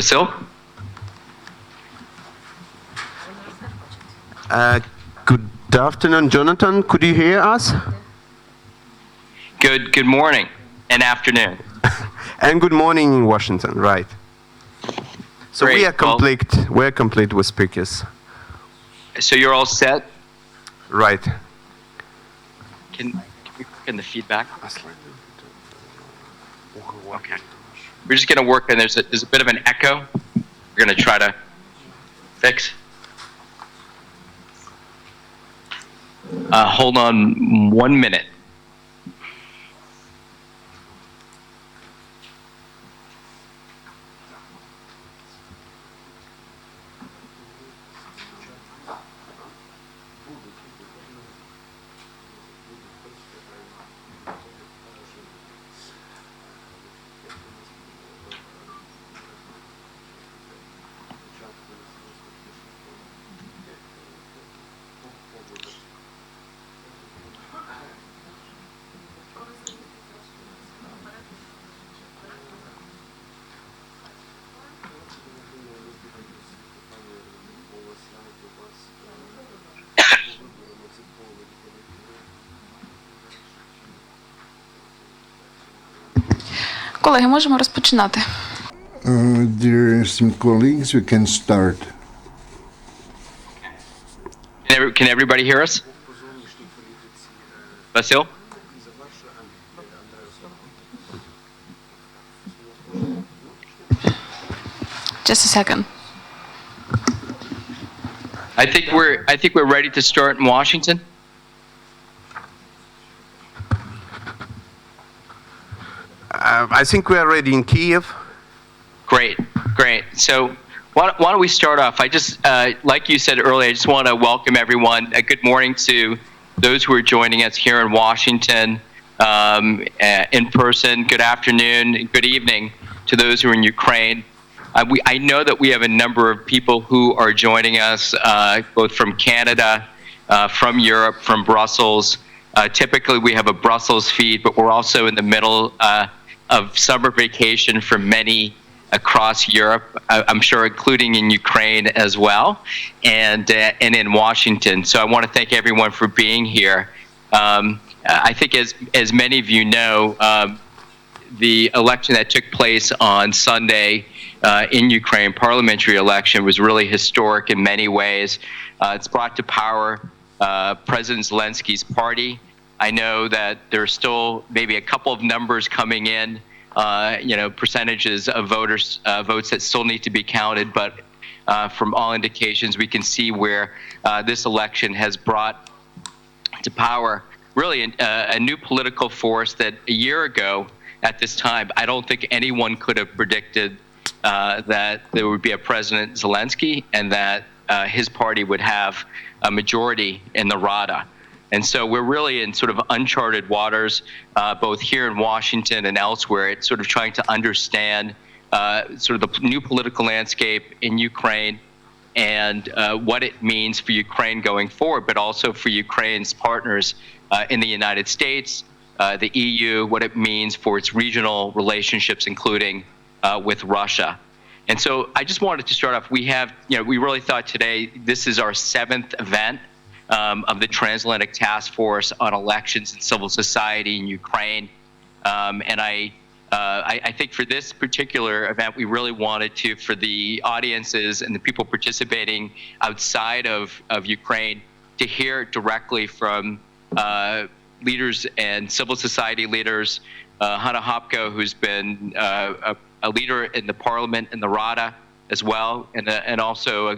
Vasyl? Good afternoon, Jonathan. Could you hear us? Good morning and afternoon. And good morning in Washington, right. So Great. we are complete. We're complete with speakers. So you're all set? Right. Can we work in the feedback? Okay. We're just going to work, and there's a bit of an echo. We're going to try to fix. Hold on 1 minute. Колеги, можемо розпочинати. Dear esteemed colleagues, we can start. Can everybody hear us? Vasyl? Just a second. I think we're ready to start in Washington. I think we are ready in Kyiv. Great. So why don't we start off? I just, like you said earlier, I just want to welcome everyone. Good morning to those who are joining us here in Washington in person. Good afternoon, good evening to those who are in Ukraine. I know that we have a number of people who are joining us, both from Canada, from Europe, from Brussels. Typically, we have a Brussels feed, but we're also in the middle of summer vacation for many across Europe, I'm sure including in Ukraine as well, and in Washington. So I want to thank everyone for being here. I think as many of you know, the election that took place on Sunday in Ukraine, parliamentary election, was really historic in many ways. It's brought to power President Zelensky's party. I know that there's still maybe a couple of numbers coming in, percentages of votes that still need to be counted, but from all indications, we can see where this election has brought to power really a new political force that a year ago at this time, I don't think anyone could have predicted that there would be a President Zelensky and that his party would have a majority in the Rada. And so we're really in sort of uncharted waters, both here in Washington and elsewhere. It's sort of trying to understand sort of the new political landscape in Ukraine and what it means for Ukraine going forward, but also for Ukraine's partners in the United States, the EU, what it means for its regional relationships, including with Russia. And so I just wanted to start off. We really thought today this is our 7th event of the Transatlantic Task Force on Elections and Civil Society in Ukraine. And I think for this particular event, we really wanted to, for the audiences and the people participating outside of Ukraine, to hear directly from leaders and civil society leaders, Hanna Hopko, who's been a leader in the parliament and the Rada as well, and also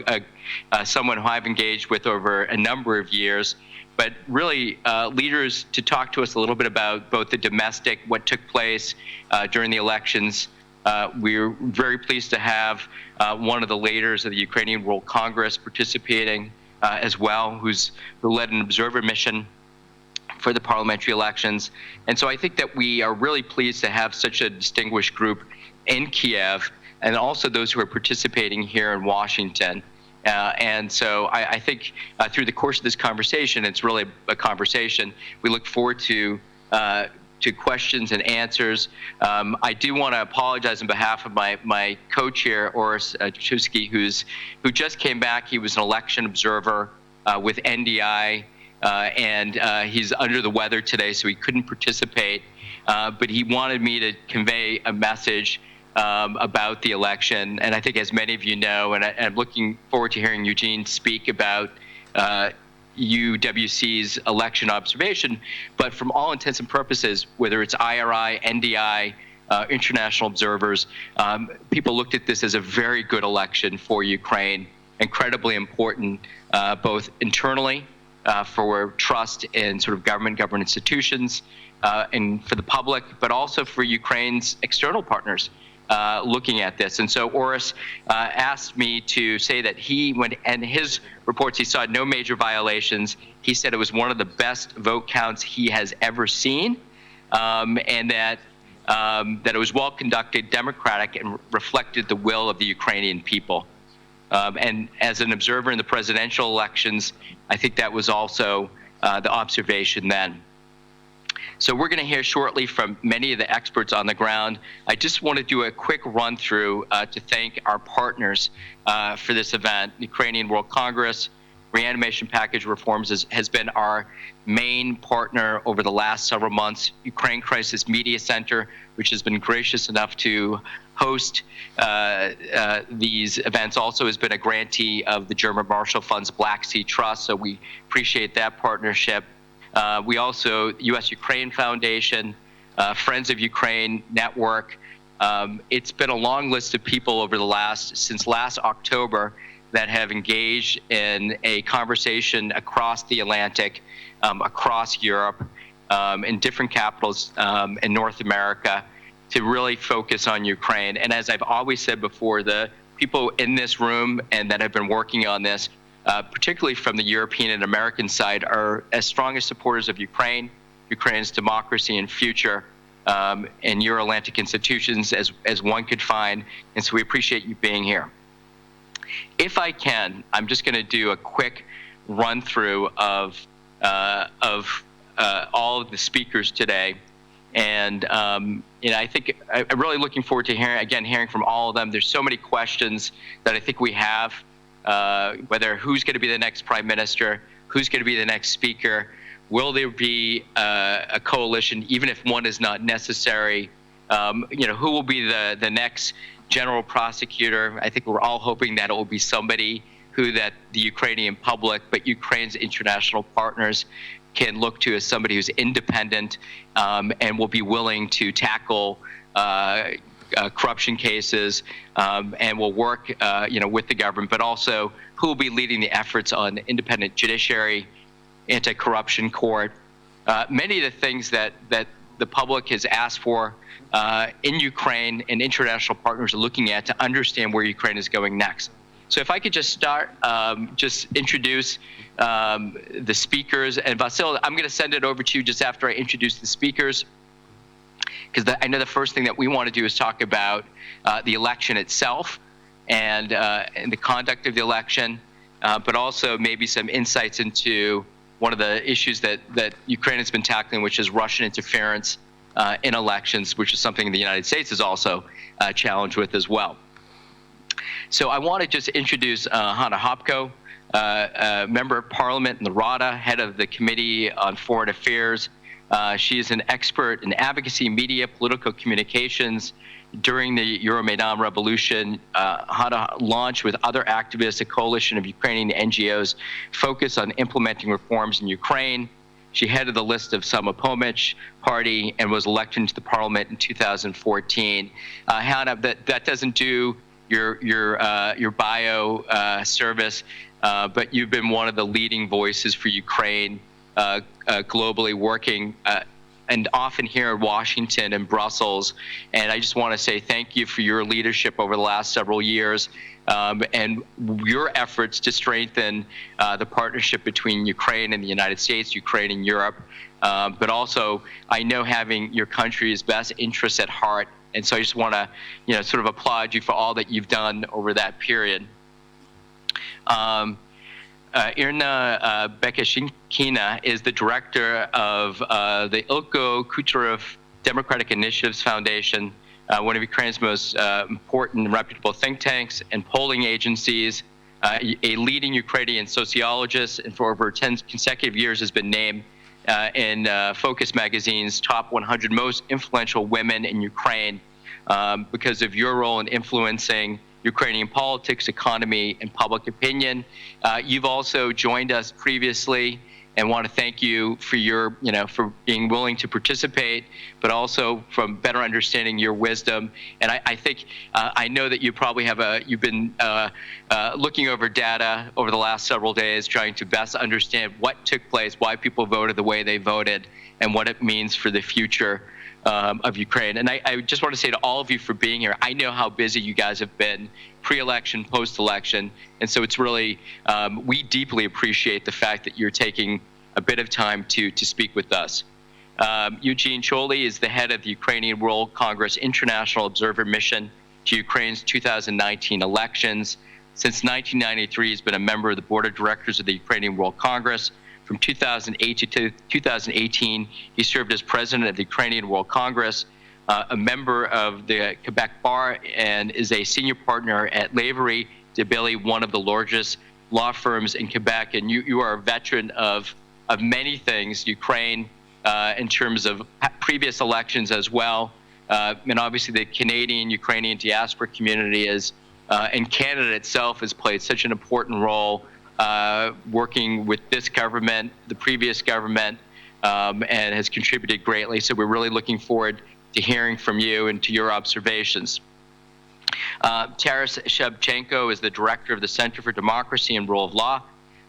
someone who I've engaged with over a number of years, but really leaders to talk to us a little bit about both the domestic, what took place during the elections. We're very pleased to have one of the leaders of the Ukrainian World Congress participating as well, who led an observer mission for the parliamentary elections. And so I think that we are really pleased to have such a distinguished group in Kyiv, and also those who are participating here in Washington. And so I think through the course of this conversation, it's really a conversation. We look forward to to questions and answers. I do want to apologize on behalf of my co-chair, Orest who just came back. He was an election observer with NDI, and he's under the weather today, so he couldn't participate. But he wanted me to convey a message about the election. And I think, as many of you know, and I'm looking forward to hearing Eugene speak about UWC's election observation, but from all intents and purposes, whether it's IRI, NDI, international observers, people looked at this as a very good election for Ukraine, incredibly important, both internally for trust in sort of government institutions, and for the public, but also for Ukraine's external partners looking at this. And so Orest asked me to say that and his reports, he saw no major violations. He said it was one of the best vote counts he has ever seen, and that it was well conducted, democratic, and reflected the will of the Ukrainian people. And as an observer in the presidential elections, I think that was also the observation then. So we're going to hear shortly from many of the experts on the ground. I just want to do a quick run through to thank our partners for this event. Ukrainian World Congress, Reanimation Package Reforms has been our main partner over the last several months. Ukraine Crisis Media Center, which has been gracious enough to host these events, also has been a grantee of the German Marshall Fund's Black Sea Trust, so we appreciate that partnership. We also, U.S.-Ukraine Foundation, Friends of Ukraine Network. It's been a long list of people since last October that have engaged in a conversation across the Atlantic, across Europe, in different capitals in North America to really focus on Ukraine. And as I've always said before, the people in this room and that have been working on this, particularly from the European and American side, are as strong as supporters of Ukraine's democracy and future, and Euro-Atlantic institutions as one could find. And so we appreciate you being here. If I can, I'm just going to do a quick run through of all of the speakers today. And I think I'm really looking forward to hearing from all of them. There's so many questions that I think we have. Whether who's going to be the next prime minister, who's going to be the next speaker, will there be a coalition, even if one is not necessary? Who will be the next general prosecutor? I think we're all hoping that it will be somebody that the Ukrainian public, but Ukraine's international partners can look to as somebody who's independent and will be willing to tackle corruption cases, and will work, with the government, but also who will be leading the efforts on independent judiciary, anti-corruption court, many of the things that the public has asked for in Ukraine and international partners are looking at to understand where Ukraine is going next. So if I could just start, just introduce the speakers. And Vasyl, I'm going to send it over to you just after I introduce the speakers, because I know the first thing that we want to do is talk about the election itself and the conduct of the election, but also maybe some insights into one of the issues that Ukraine has been tackling, which is Russian interference in elections, which is something the United States is also challenged with as well. So I want to just introduce Hanna Hopko, member of parliament in the Rada, head of the Committee on Foreign Affairs. She is an expert in advocacy, media, political communications. During the Euromaidan revolution, Hanna launched with other activists a coalition of Ukrainian NGOs focused on implementing reforms in Ukraine. She headed the list of Samopomich Party and was elected into the parliament in 2014. Hanna, that doesn't do your bio service, but you've been one of the leading voices for Ukraine globally, working and often here in Washington and Brussels. And I just want to say thank you for your leadership over the last several years, and your efforts to strengthen the partnership between Ukraine and the United States, Ukraine and Europe, but also I know having your country's best interests at heart. And so I just want to, sort of applaud you for all that you've done over that period. Iryna Bekeshkina is the director of the Ilko Kucheriv Democratic Initiatives Foundation, one of Ukraine's most important and reputable think tanks and polling agencies, a leading Ukrainian sociologist, and for over 10 consecutive years has been named in Focus magazine's top 100 most influential women in Ukraine because of your role in influencing Ukrainian politics, economy, and public opinion. You've also joined us previously, and want to thank you for your, for being willing to participate, but also from better understanding your wisdom. And I think I know that you probably you've been looking over data over the last several days, trying to best understand what took place, why people voted the way they voted, and what it means for the future of Ukraine. And I just want to say to all of you for being here, I know how busy you guys have been pre-election, post-election, and so it's really, we deeply appreciate the fact that you're taking a bit of time to speak with us. Eugene Czolij is the head of the Ukrainian World Congress International Observer Mission to Ukraine's 2019 elections. Since 1993, he's been a member of the board of directors of the Ukrainian World Congress. From 2008 to 2018, he served as president of the Ukrainian World Congress, a member of the Quebec Bar, and is a senior partner at Lavery de Billy, one of the largest law firms in Quebec. And you are a veteran of many things, Ukraine, in terms of previous elections as well. And obviously the Canadian Ukrainian diaspora community and Canada itself has played such an important role working with this government, the previous government, and has contributed greatly. So we're really looking forward to hearing from you and to your observations. Taras Schevchenko is the director of the Center for Democracy and Rule of Law,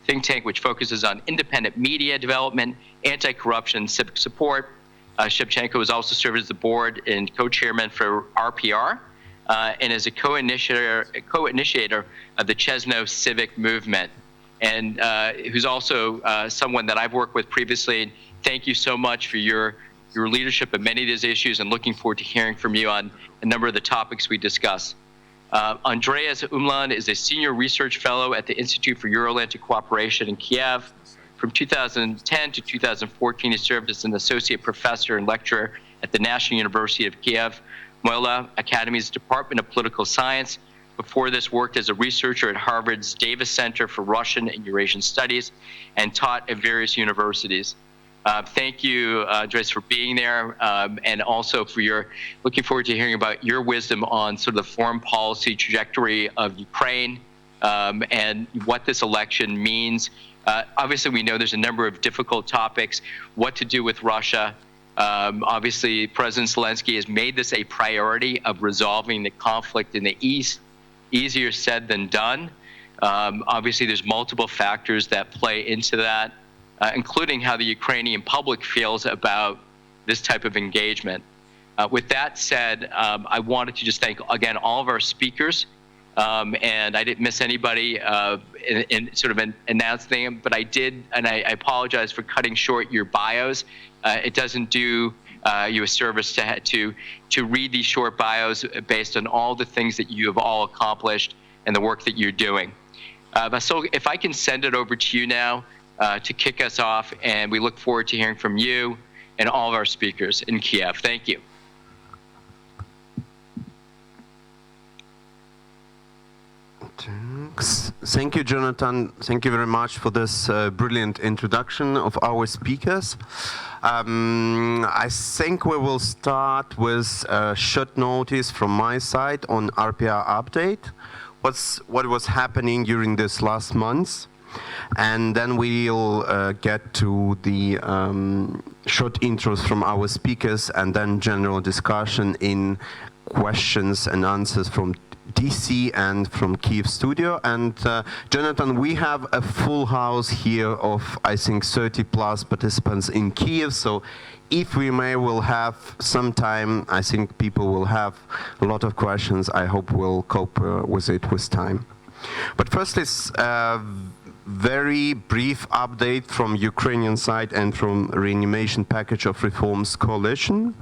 think tank which focuses on independent media development, anti-corruption, and civic support. Schevchenko has also served as the board and co-chairman for RPR, and is a co-initiator of the Chesno Civic Movement, and who's also someone that I've worked with previously. Thank you so much for your leadership of many of these issues, and looking forward to hearing from you on a number of the topics we discuss. Andreas Umland is a senior research fellow at the Institute for Euro-Atlantic Cooperation in Kyiv. From 2010 to 2014, he served as an associate professor and lecturer at the National University of Kyiv, Mohyla Academy's Department of Political Science. Before this, worked as a researcher at Harvard's Davis Center for Russian and Eurasian Studies, and taught at various universities. Thank you, Andres, for being there, and also for looking forward to hearing about your wisdom on sort of the foreign policy trajectory of Ukraine, and what this election means. Obviously, we know there's a number of difficult topics, what to do with Russia. Obviously, President Zelanski has made this a priority of resolving the conflict in the East. Easier said than done. Obviously, there's multiple factors that play into that, including how the Ukrainian public feels about this type of engagement. With that said, I wanted to just thank, again, all of our speakers, and I didn't miss anybody in sort of announcing them, but I did, and I apologize for cutting short your bios. It doesn't do you a service to read these short bios based on all the things that you have all accomplished and the work that you're doing. Vasyl, if I can send it over to you now to kick us off, and we look forward to hearing from you and all of our speakers in Kyiv. Thank you. Thank you, Jonathan. Thank you very much for this brilliant introduction of our speakers. I think we will start with a short notice from my side on RPR update, what was happening during this last month, and then we'll get to the short intros from our speakers, and then general discussion in questions and answers from DC and from Kyiv studio. And Jonathan, we have a full house here of, I think, 30 plus participants in Kyiv, so if we may, we'll have some time. I think people will have a lot of questions. I hope we'll cope with it with time. But first is a very brief update from Ukrainian side and from Reanimation Package of Reforms Coalition.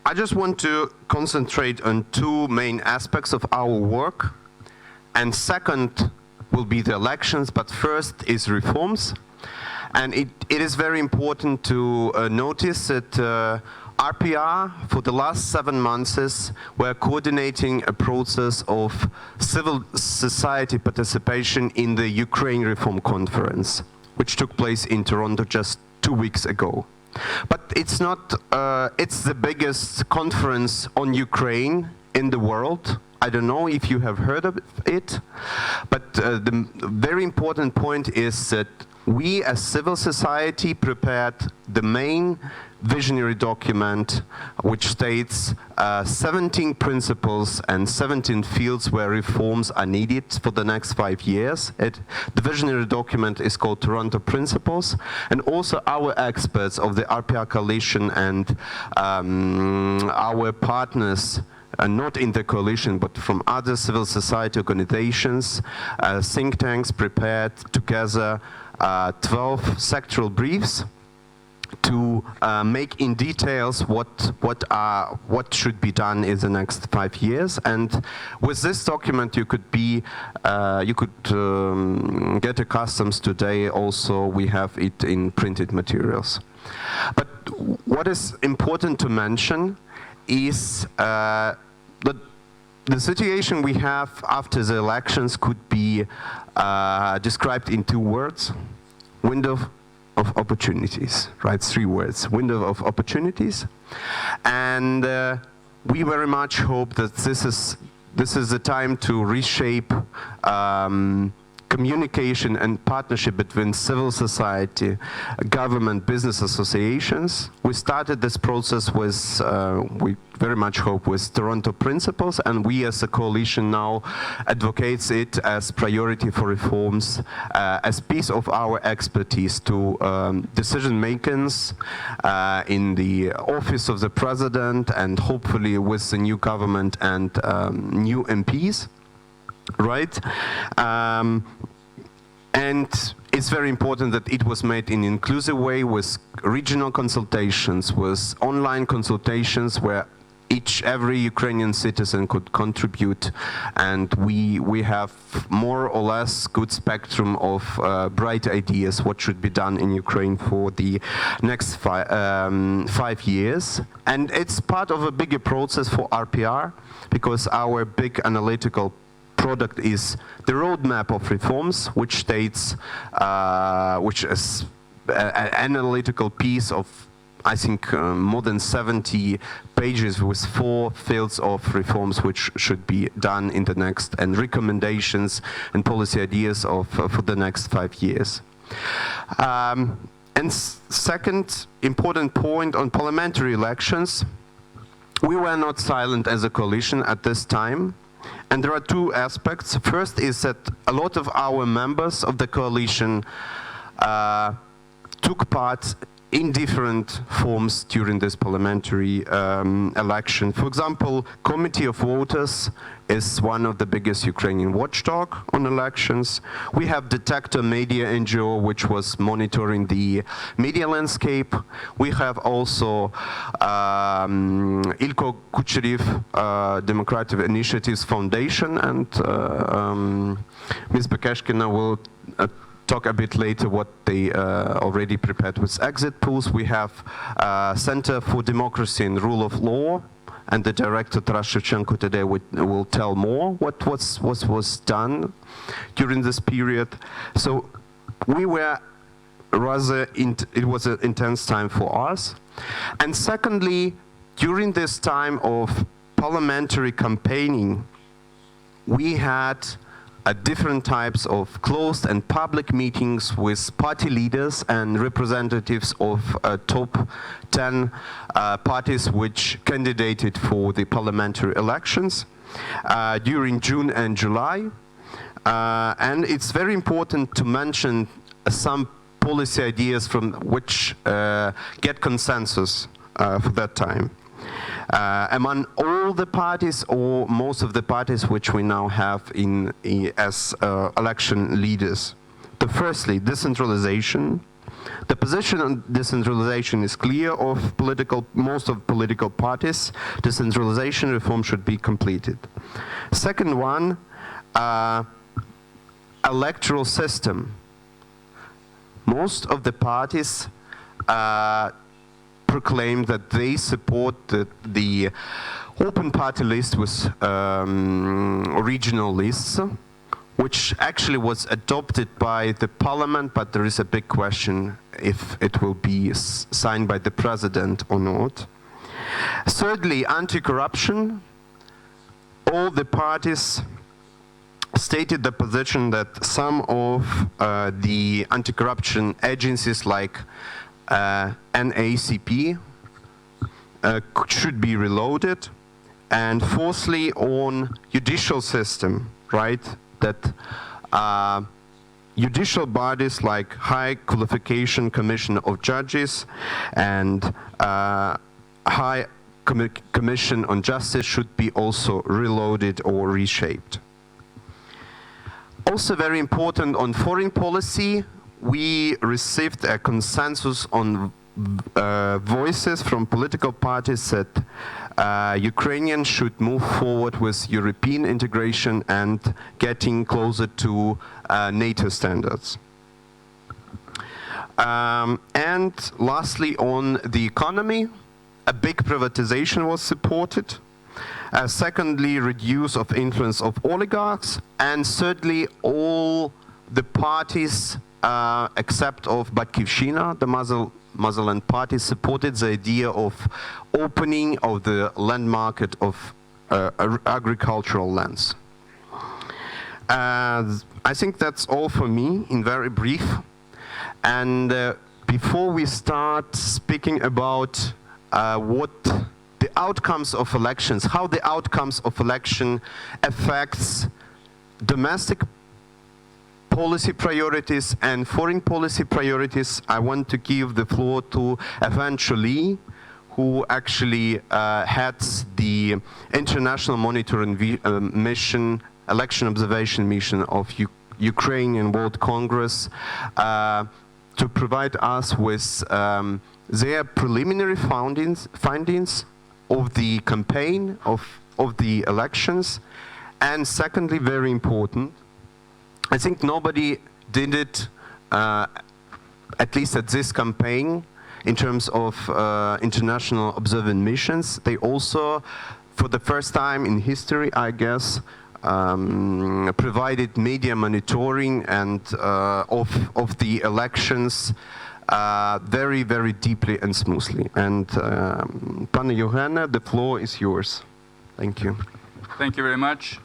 I just want to concentrate on two main aspects of our work and second will be the elections, but first is reforms. And it is very important to notice that RPR, for the last 7 months, were coordinating a process of civil society participation in the Ukraine Reform Conference, which took place in Toronto just 2 weeks ago. But it's not, it's the biggest conference on Ukraine in the world. I don't know if you have heard of it, but the very important point is that we as civil society prepared the main visionary document, which states 17 principles and 17 fields where reforms are needed for the next 5 years. The visionary document is called Toronto Principles, and also our experts of the RPR coalition and our partners, not in the coalition, but from other civil society organizations, think tanks prepared together 12 sectoral briefs to make in details what should be done in the next 5 years. And with this document, you could get accustomed today. Also, we have it in printed materials. But what is important to mention is that the situation we have after the elections could be described in 2 words: window of opportunities, right? 3 words: window of opportunities. And we very much hope that this is the time to reshape communication and partnership between civil society, government, business associations. We started this process with, we very much hope, with Toronto Principles, and we as a coalition now advocates it as priority for reforms, as piece of our expertise to decision makers in the office of the president, and hopefully with the new government and new MPs. Right? And it's very important that it was made in an inclusive way, with regional consultations, with online consultations where every Ukrainian citizen could contribute, and we have more or less good spectrum of bright ideas what should be done in Ukraine for the next 5 years. And it's part of a bigger process for RPR, because our big analytical product is the roadmap of reforms, which states, which is an analytical piece of, I think, more than 70 pages with 4 fields of reforms which should be done in the next, and recommendations and policy ideas for the next 5 years. And second important point on parliamentary elections, we were not silent as a coalition at this time. And there are 2 aspects. First is that a lot of our members of the coalition took part in different forms during this parliamentary election. For example, Committee of Voters is one of the biggest Ukrainian watchdog on elections. We have Detector Media NGO, which was monitoring the media landscape. We have also Ilko Kucheriv Democratic Initiatives Foundation, and Ms. Bekeshkina will talk a bit later what they already prepared with exit polls. We have Center for Democracy and Rule of Law, and the director Taras Schevchenko today will tell more what was done during this period. So we were rather, it was an intense time for us. And secondly, during this time of parliamentary campaigning, we had different types of closed and public meetings with party leaders and representatives of top 10 parties which candidated for the parliamentary elections during June and July. And it's very important to mention some policy ideas from which get consensus for that time. Among all the parties, or most of the parties which we now have as election leaders. Firstly, decentralization. The position on decentralization is clear of most of political parties. Decentralization reform should be completed. Second one, electoral system. Most of the parties proclaimed that they support the open party list with regional lists, which actually was adopted by the parliament, but there is a big question if it will be signed by the president or not. Thirdly, anti-corruption. All the parties stated the position that some of the anti-corruption agencies like NACP should be reloaded. And fourthly, on judicial system, right, that judicial bodies like High Qualification Commission of Judges and High Commission on Justice should be also reloaded or reshaped. Also very important on foreign policy, we received a consensus on voices from political parties that Ukrainians should move forward with European integration and getting closer to NATO standards. And lastly, on the economy, a big privatization was supported. Secondly, reduce of influence of oligarchs. And thirdly, all the parties, except of Bekeshkina, the Muslim party, supported the idea of opening of the land market of agricultural lands. I think that's all for me in very brief. And before we start speaking about what the outcomes of elections, how the outcomes of election affects domestic policy priorities and foreign policy priorities, I want to give the floor to Czolij, who actually heads the International Monitoring Mission, Election Observation Mission of Ukrainian World Congress, to provide us with their preliminary findings of the campaign, of the elections. And secondly, very important, I think nobody did it, at least at this campaign, in terms of international observing missions. They also, for the first time in history, I guess, provided media monitoring and of the elections very, very deeply and smoothly. And Pane Eugene, the floor is yours. Thank you. Thank you very much.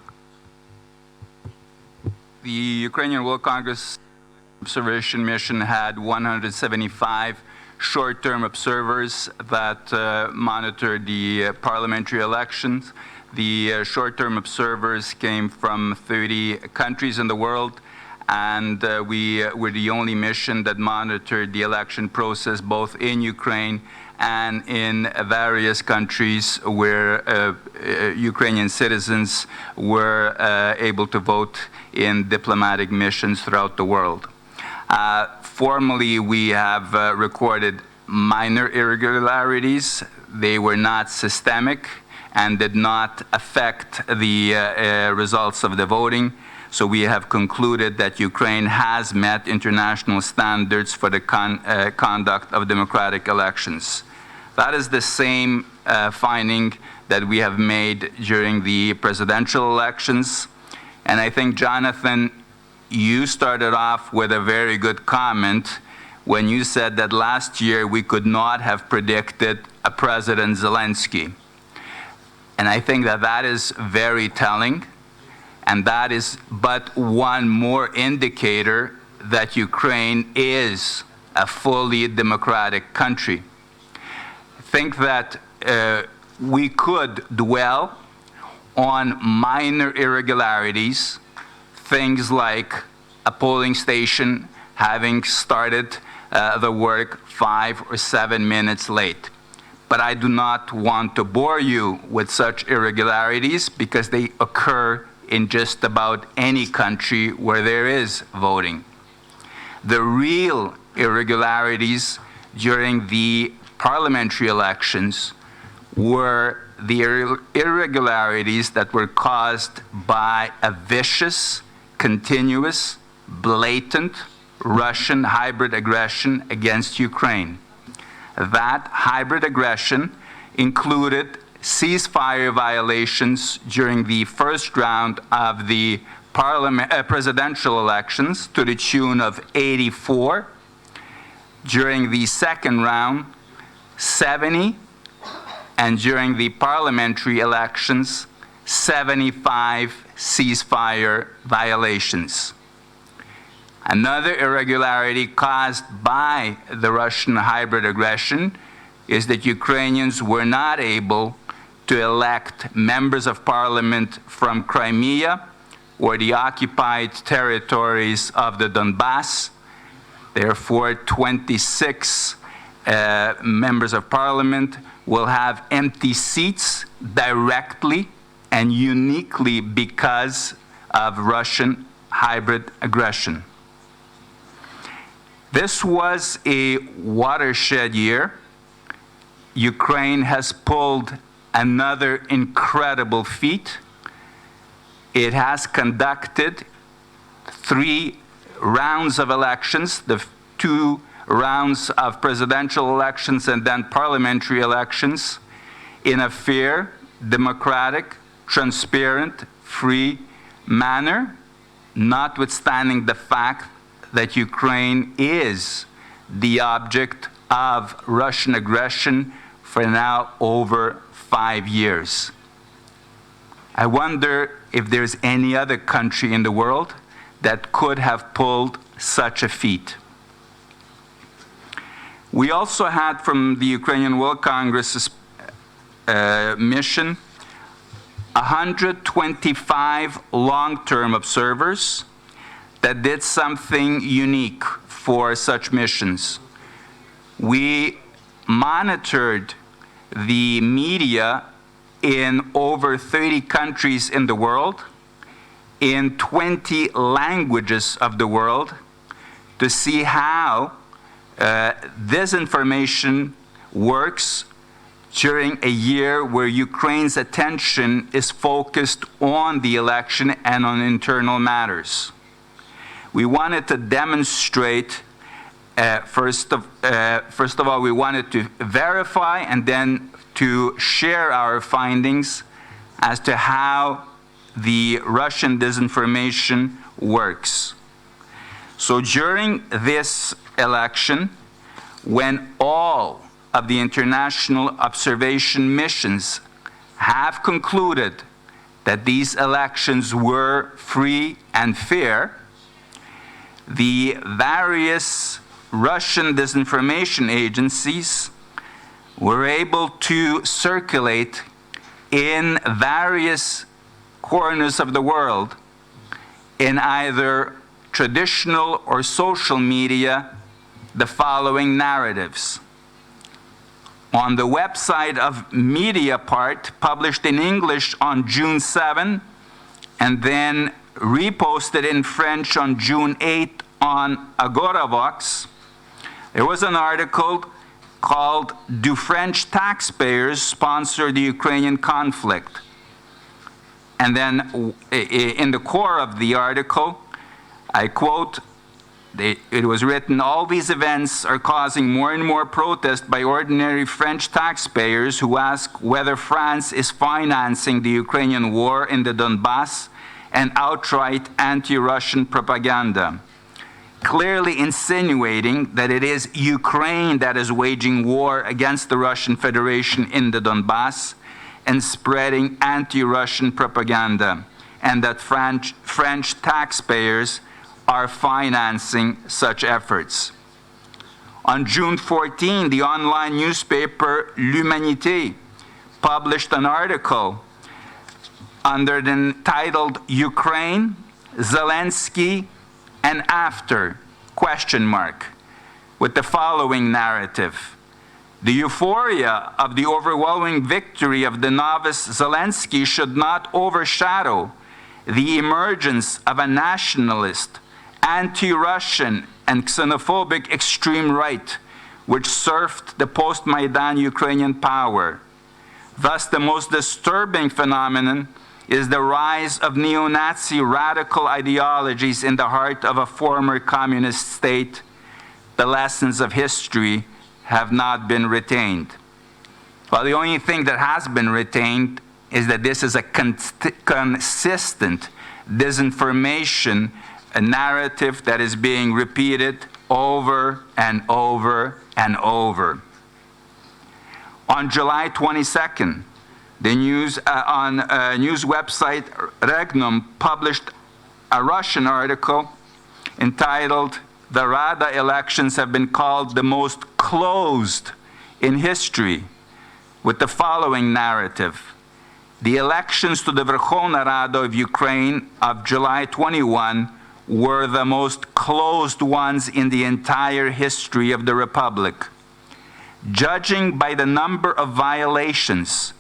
The Ukrainian World Congress Observation Mission had 175 short-term observers that monitored the parliamentary elections. The short-term observers came from 30 countries in the world, and we were the only mission that monitored the election process both in Ukraine and in various countries where Ukrainian citizens were able to vote in diplomatic missions throughout the world. Formally, we have recorded minor irregularities. They were not systemic and did not affect the results of the voting. So we have concluded that Ukraine has met international standards for the conduct of democratic elections. That is the same finding that we have made during the presidential elections. And I think, Jonathan, you started off with a very good comment when you said that last year we could not have predicted a President Zelanski. And I think that that is very telling, and that is but one more indicator that Ukraine is a fully democratic country. I think that we could dwell on minor irregularities, things like a polling station having started the work 5 or 7 minutes late. But I do not want to bore you with such irregularities because they occur in just about any country where there is voting. The real irregularities during the parliamentary elections were the irregularities that were caused by a vicious, continuous, blatant Russian hybrid aggression against Ukraine. That hybrid aggression included ceasefire violations during the first round of the presidential elections to the tune of 84. During the second round, 70. And during the parliamentary elections, 75 ceasefire violations. Another irregularity caused by the Russian hybrid aggression is that Ukrainians were not able to elect members of parliament from Crimea or the occupied territories of the Donbass. Therefore, 26 members of parliament will have empty seats directly and uniquely because of Russian hybrid aggression. This was a watershed year. Ukraine has pulled another incredible feat. It has conducted 3 rounds of elections, the 2 rounds of presidential elections and then parliamentary elections, in a fair, democratic, transparent, free manner, notwithstanding the fact that Ukraine is the object of Russian aggression for now over 5 years. I wonder if there's any other country in the world that could have pulled such a feat. We also had from the Ukrainian World Congress's mission 125 long-term observers that did something unique for such missions. We monitored the media in over 30 countries in the world, in 20 languages of the world, to see how disinformation works during a year where Ukraine's attention is focused on the election and on internal matters. We wanted to demonstrate, first of all, we wanted to verify and then to share our findings as to how the Russian disinformation works. So during this election, when all of the international observation missions have concluded that these elections were free and fair, the various Russian disinformation agencies were able to circulate in various corners of the world in either traditional or social media the following narratives. On the website of Mediapart, published in English on June 7, and then reposted in French on June 8 on Agoravox, there was an article called "Do French Taxpayers Sponsor the Ukrainian Conflict?" And then in the core of the article, I quote, it was written, "All these events are causing more and more protest by ordinary French taxpayers who ask whether France is financing the Ukrainian war in the Donbass and outright anti-Russian propaganda, clearly insinuating that it is Ukraine that is waging war against the Russian Federation in the Donbass and spreading anti-Russian propaganda, and that French taxpayers are financing such efforts." On June 14, the online newspaper L'Humanité published an article entitled "Ukraine, Zelensky, and After?" with the following narrative. "The euphoria of the overwhelming victory of the novice Zelensky should not overshadow the emergence of a nationalist, anti-Russian, and xenophobic extreme right, which served the post-Maidan Ukrainian power. Thus, the most disturbing phenomenon is the rise of neo-Nazi radical ideologies in the heart of a former communist state. The lessons of history have not been retained. Well, the only thing that has been retained is that this is a consistent disinformation, a narrative that is being repeated over and over and over. On July 22nd, the news website Regnum published a Russian article entitled "The Rada elections have been called the most closed in history," with the following narrative. The elections to the Verkhovna Rada of Ukraine of July 21 were the most closed ones in the entire history of the Republic. Judging by the number of violations,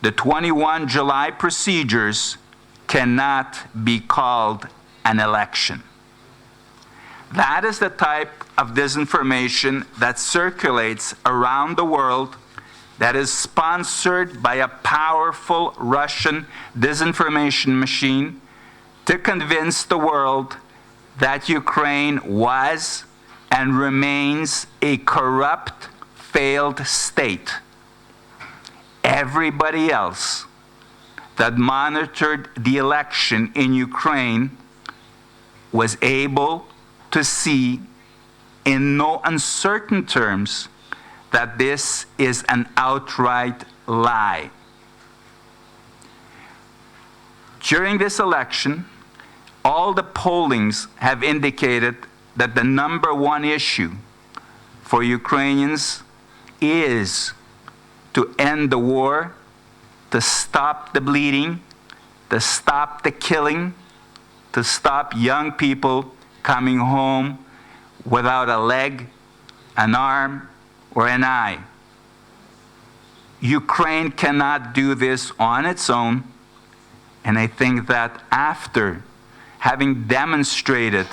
the 21 July procedures cannot be called an election. That is the type of disinformation that circulates around the world, that is sponsored by a powerful Russian disinformation machine to convince the world that Ukraine was and remains a corrupt, failed state. Everybody else that monitored the election in Ukraine was able to see in no uncertain terms that this is an outright lie. During this election, all the pollings have indicated that the number one issue for Ukrainians is to end the war, to stop the bleeding, to stop the killing, to stop young people coming home without a leg, an arm, or an eye. Ukraine cannot do this on its own, and I think that after having demonstrated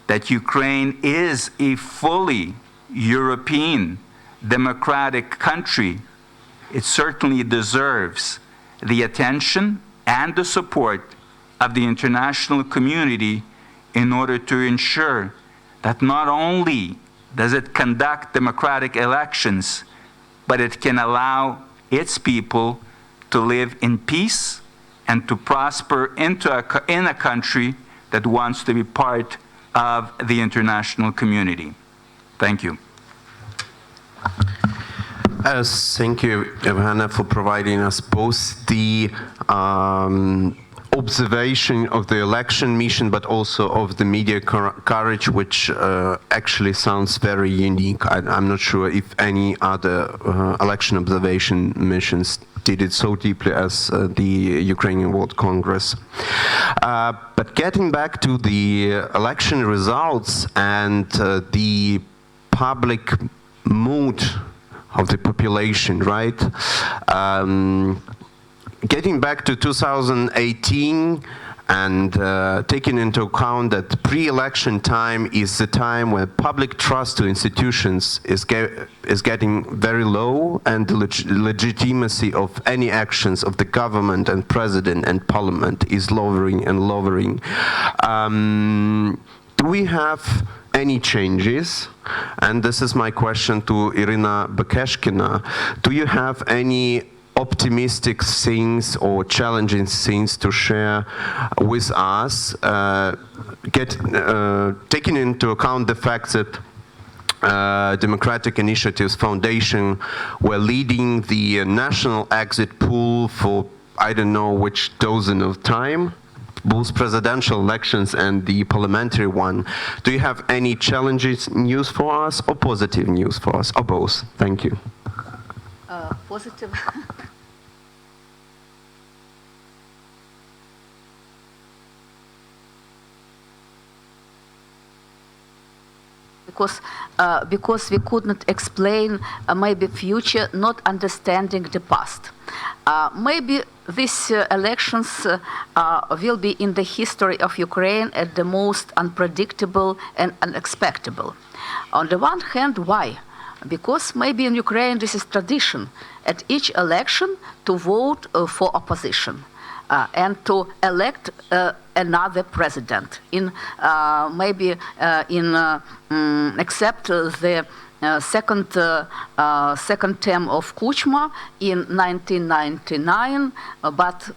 that Ukraine is a fully European democratic country, it certainly deserves the attention and the support of the international community in order to ensure that not only does it conduct democratic elections, but it can allow its people to live in peace and to prosper in a country that wants to be part of the international community. Thank you. Thank you, Hanna, for providing us both the observation of the election mission, but also of the media coverage, which actually sounds very unique. I'm not sure if any other election observation missions did it so deeply as the Ukrainian World Congress. But getting back to the election results and the public mood of the population, right? Getting back to 2018 and taking into account that pre-election time is the time when public trust to institutions is getting very low, and the legitimacy of any actions of the government and president and parliament is lowering and lowering. Do we have any changes? And this is my question to Iryna Bekeshkina. Do you have any optimistic things or challenging things to share with us, taking into account the fact that Democratic Initiatives Foundation were leading the national exit poll for I don't know which dozen of time, both presidential elections and the parliamentary one. Do you have any challenges news for us or positive news for us, or both? Thank you. Positive. Because we could not explain maybe future, not understanding the past. Maybe these elections will be in the history of Ukraine at the most unpredictable and unexpected. On the one hand, why? because maybe in Ukraine this is tradition at each election to vote for opposition and to elect another president in maybe except the second term of Kuchma in 1999, but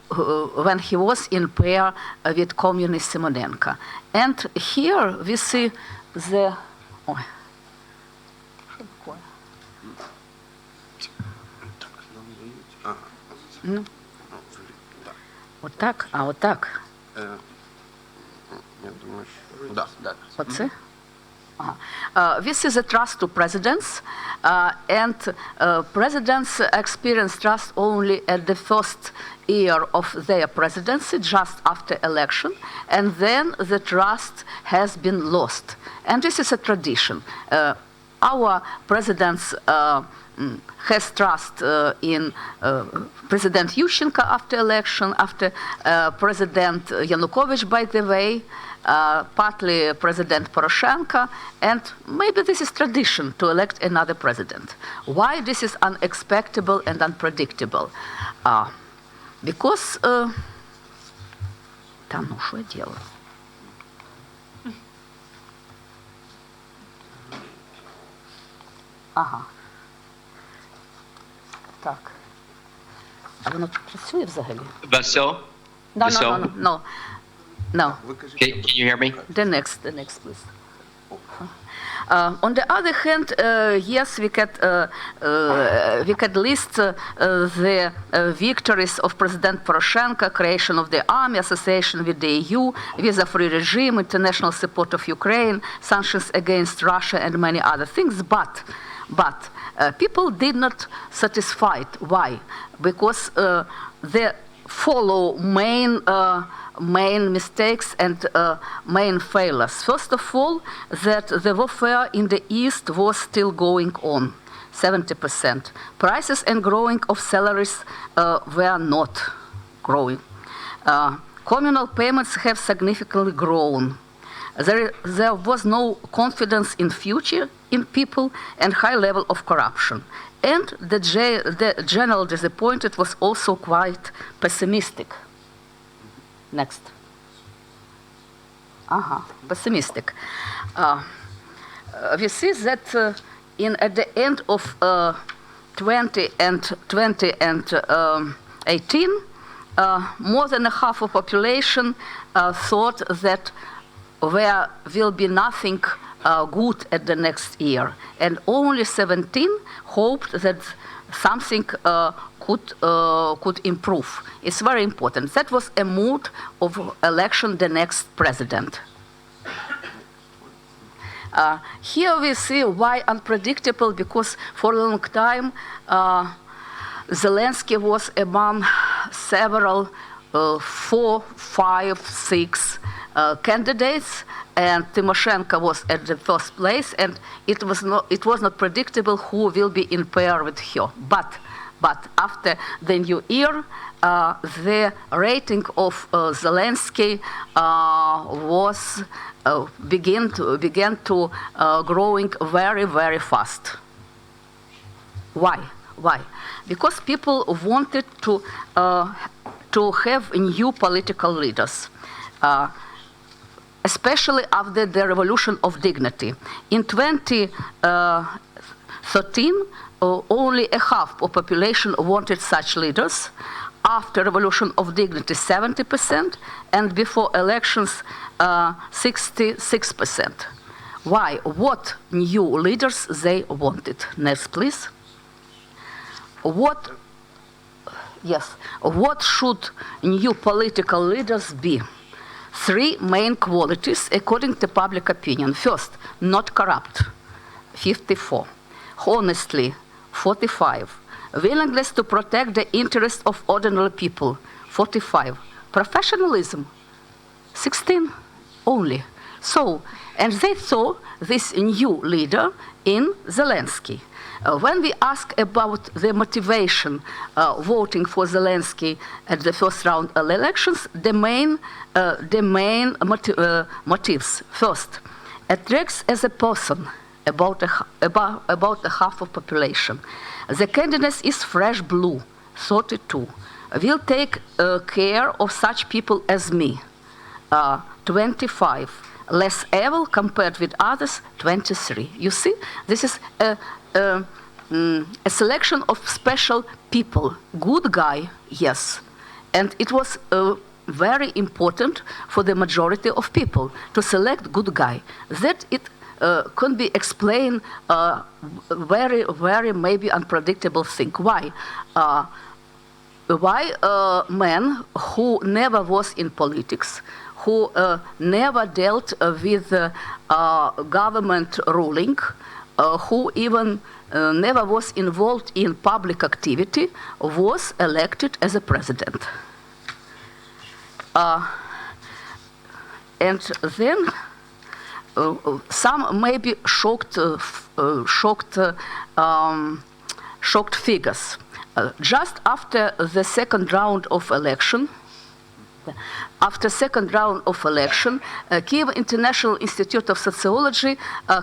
when he was in pair with communist Simonenko. And here we see the... Вот так? А, вот так. Оце? This is a trust to presidents, and presidents experience trust only at the first year of their presidency, just after election, and then the trust has been lost. And this is a tradition. Our presidents has trust in President Yushchenko after election, after President Yanukovych, by the way, partly President Poroshenko, and maybe this is tradition to elect another president. Why this is unexpected and unpredictable? Because... Да ну, что я делаю? Ага. Так. А воно працює взагалі? Vasyl? No, Vasyl? No. Can you hear me? The next, please. On the other hand, yes, we could list the victories of President Poroshenko, creation of the army, association with the EU, visa-free regime, international support of Ukraine, sanctions against Russia, and many other things. But people did not satisfied. Why? Because they follow main mistakes and main failures. First of all, that the warfare in the East was still going on, 70%. Prices and growing of salaries were not growing. Communal payments have significantly grown. There was no confidence in future in people and high level of corruption. And the general disappointed was also quite pessimistic. Next. Pessimistic. We see that at the end of 2018, more than a half of population thought that there will be nothing good at the next year, and only 17 hoped that something could improve. It's very important. That was a mood of election the next president. Here we see why unpredictable, because for a long time Zelensky was among several 4, 5, 6 candidates, and Tymoshenko was at the first place, and it was not predictable who will be in pair with her. But after the new year, the rating of Zelensky began to growing very, very fast. Why? Because people wanted to have new political leaders. Especially after the Revolution of Dignity. In 2013, only a half of population wanted such leaders. After Revolution of Dignity, 70%, and before elections, 66%. Why? What new leaders they wanted? Next, please. What should new political leaders be? 3 main qualities according to public opinion. First, not corrupt, 54. Honestly, 45. Willingness to protect the interests of ordinary people, 45. Professionalism, 16 only. So, and they saw this new leader in Zelensky. When we ask about the motivation voting for Zelensky at the first round of elections, the main motives. First, attracts as a person, about a half of population. The candidate is fresh blue, 32. Will take care of such people as me, 25. Less evil compared with others, 23. You see, this is a selection of special people. Good guy, yes. And it was very important for the majority of people to select good guy. That it can be explained very, very maybe unpredictable thing. Why? Why a man who never was in politics, who never dealt with government ruling, who even never was involved in public activity, was elected as a president. And then some maybe shocked figures. Just after the second round of election, Kyiv International Institute of Sociology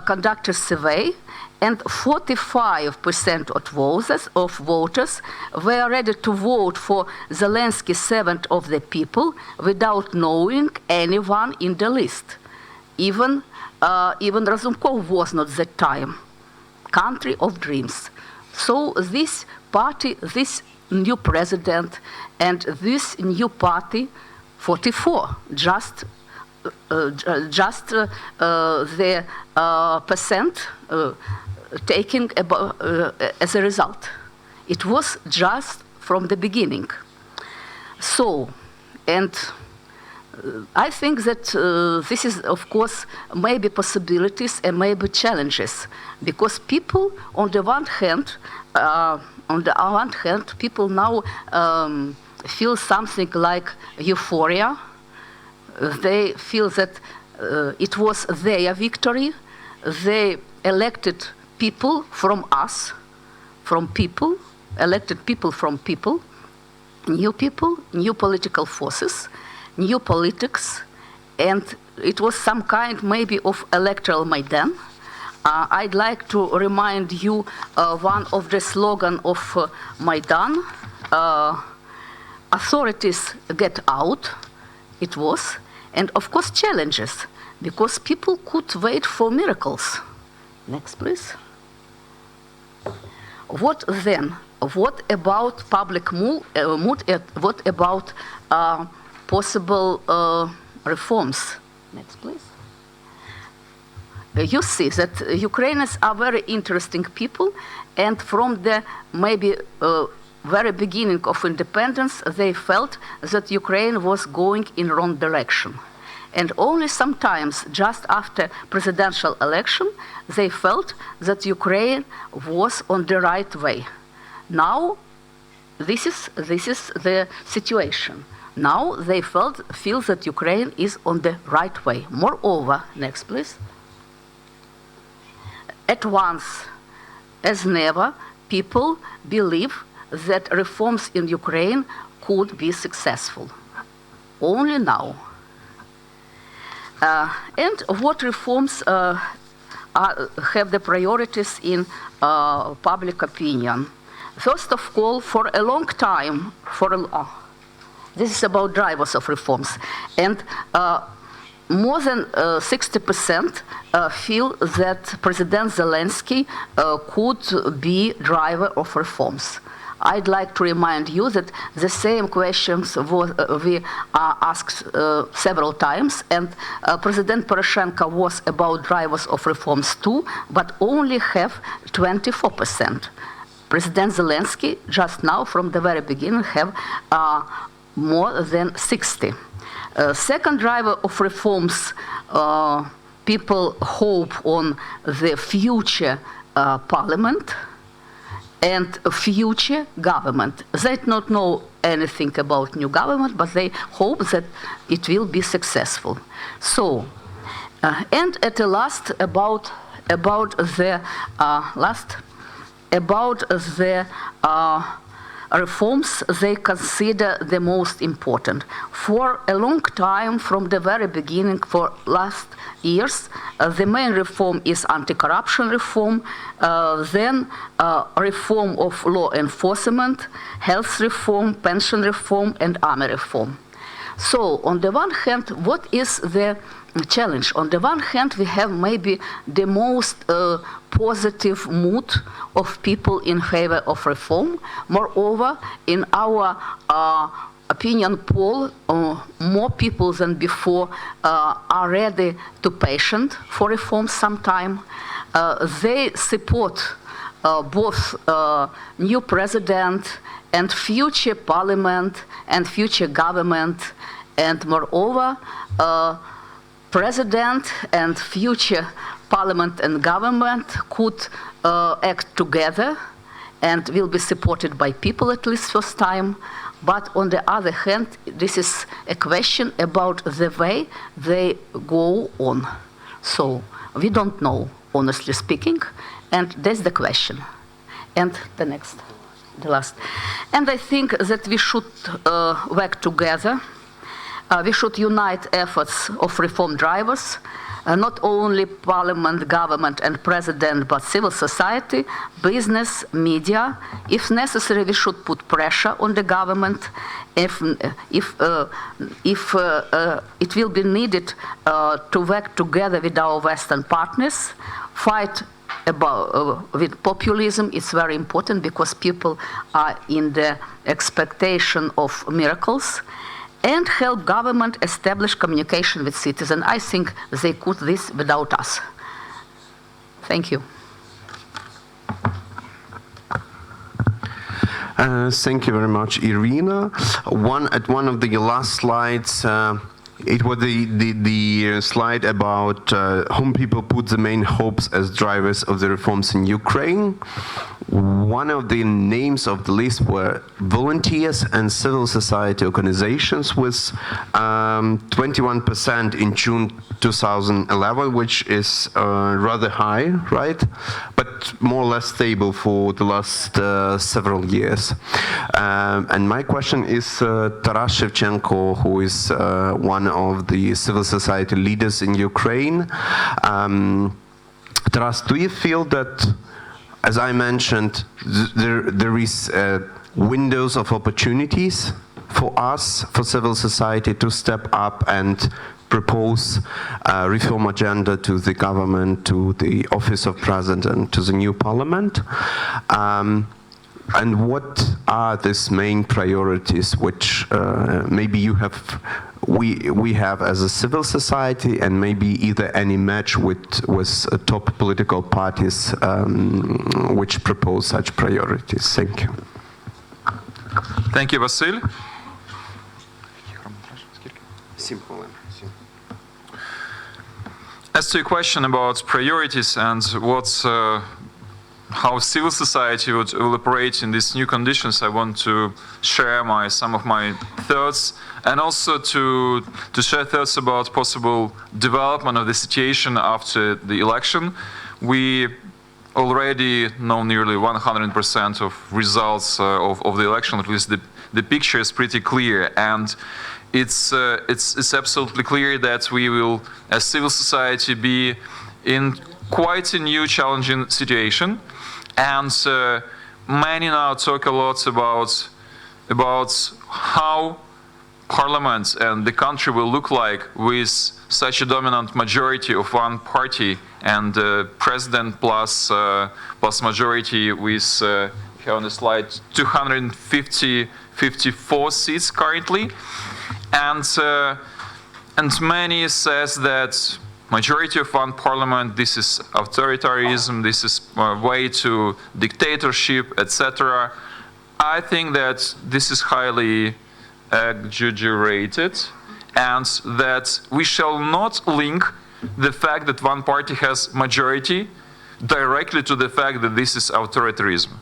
conducted a survey, and 45% of voters were ready to vote for Zelanski, servant of the people, without knowing anyone in the list. Even Razumkov was not that time. Country of dreams. So this party, this new president, and this new party, 44, just the percent taking as a result. It was just from the beginning. So, and I think that this is, of course, maybe possibilities and maybe challenges, because people, on the one hand, people now feel something like euphoria. They feel that it was their victory. They elected people from us, from people, elected people from people, new political forces, new politics, and it was some kind maybe of electoral Maidan. I'd like to remind you one of the slogan of Maidan, authorities get out, it was, and of course challenges, because people could wait for miracles. Next, please. What then? What about public mood? What about possible reforms? Next, please. You see that Ukrainians are very interesting people, and from the maybe very beginning of independence, they felt that Ukraine was going in wrong direction. And only sometimes, just after presidential election, they felt that Ukraine was on the right way. Now, this is the situation. Now they feel that Ukraine is on the right way. Moreover, next please. At once, as never, people believe that reforms in Ukraine could be successful. Only now. And what reforms have the priorities in public opinion? First of all, for a long time, this is about drivers of reforms, and more than 60% feel that President Zelensky could be driver of reforms. I'd like to remind you that the same questions we asked several times, and President Poroshenko was about drivers of reforms too, but only have 24%. President Zelensky, just now, from the very beginning, have more than 60. Second driver of reforms, people hope on the future parliament and future government. They do not know anything about new government, but they hope that it will be successful. So, and at the last, about the reforms they consider the most important. For a long time, from the very beginning, for last years, the main reform is anti-corruption reform, then reform of law enforcement, health reform, pension reform, and army reform. So, on the one hand, what is the challenge? On the one hand, we have maybe the most positive mood of people in favor of reform. Moreover, in our opinion poll, more people than before are ready to patient for reform sometime. They support both new president and future parliament and future government, and moreover, president and future parliament and government could act together and will be supported by people at least first time. But on the other hand, this is a question about the way they go on. So we don't know, honestly speaking, and that's the question. And the last. And I think that we should work together. We should unite efforts of reform drivers, not only parliament, government, and president, but civil society, business, media. If necessary, we should put pressure on the government. If it will be needed to work together with our Western partners, fight with populism, it's very important because people are in the expectation of miracles, and help government establish communication with citizens. I think they could this without us. Thank you. Thank you very much, Iryna. At one of the last slides, it was the slide about whom people put the main hopes as drivers of the reforms in Ukraine. One of the names of the list were volunteers and civil society organizations, with 21% in June 2011, which is rather high, right? But more or less stable for the last several years. And my question is Taras Schevchenko, who is one of the civil society leaders in Ukraine. Taras, do you feel that, as I mentioned, there is windows of opportunities for us, for civil society, to step up and propose a reform agenda to the government, to the office of president, to the new parliament? And what are these main priorities which maybe you have, we have as a civil society, and maybe either any match with top political parties which propose such priorities? Thank you. Thank you, Vasyl. As to your question about priorities and what's how civil society will operate in these new conditions, I want to share some of my thoughts, and also to share thoughts about possible development of the situation after the election. We already know nearly 100% of results of the election. At least the picture is pretty clear, and it's absolutely clear that we will, as civil society, be in quite a new challenging situation. And many now talk a lot about how parliament and the country will look like with such a dominant majority of one party and president plus majority with here on the slide 254 seats currently, and many says that majority of one parliament, this is authoritarianism, this is a way to dictatorship, etc. I think that this is highly exaggerated, and that we shall not link the fact that one party has majority directly to the fact that this is authoritarianism.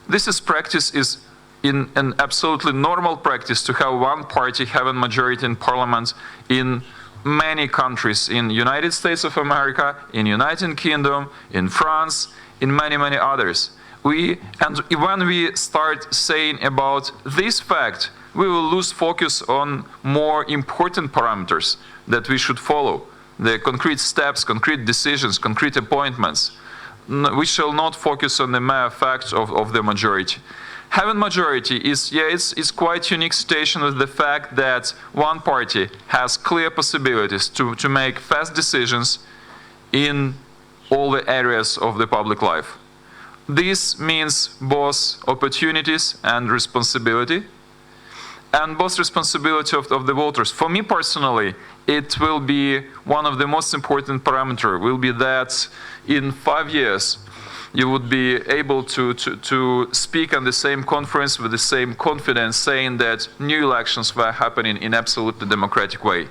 This is practice is in an absolutely normal practice to have one party having majority in parliament in many countries, in United States of America, in United Kingdom, in France, in many, many others. when we start saying about this fact, we will lose focus on more important parameters that we should follow. The concrete steps, concrete decisions, concrete appointments. We shall not focus on the mere fact of the majority. Having majority is, it's quite unique situation with the fact that one party has clear possibilities to make fast decisions in all the areas of the public life. This means both opportunities and responsibility, and both responsibility of the voters. For me personally, it will be one of the most important parameters, will be that in 5 years, you would be able to speak on the same conference with the same confidence, saying that new elections were happening in absolutely democratic way.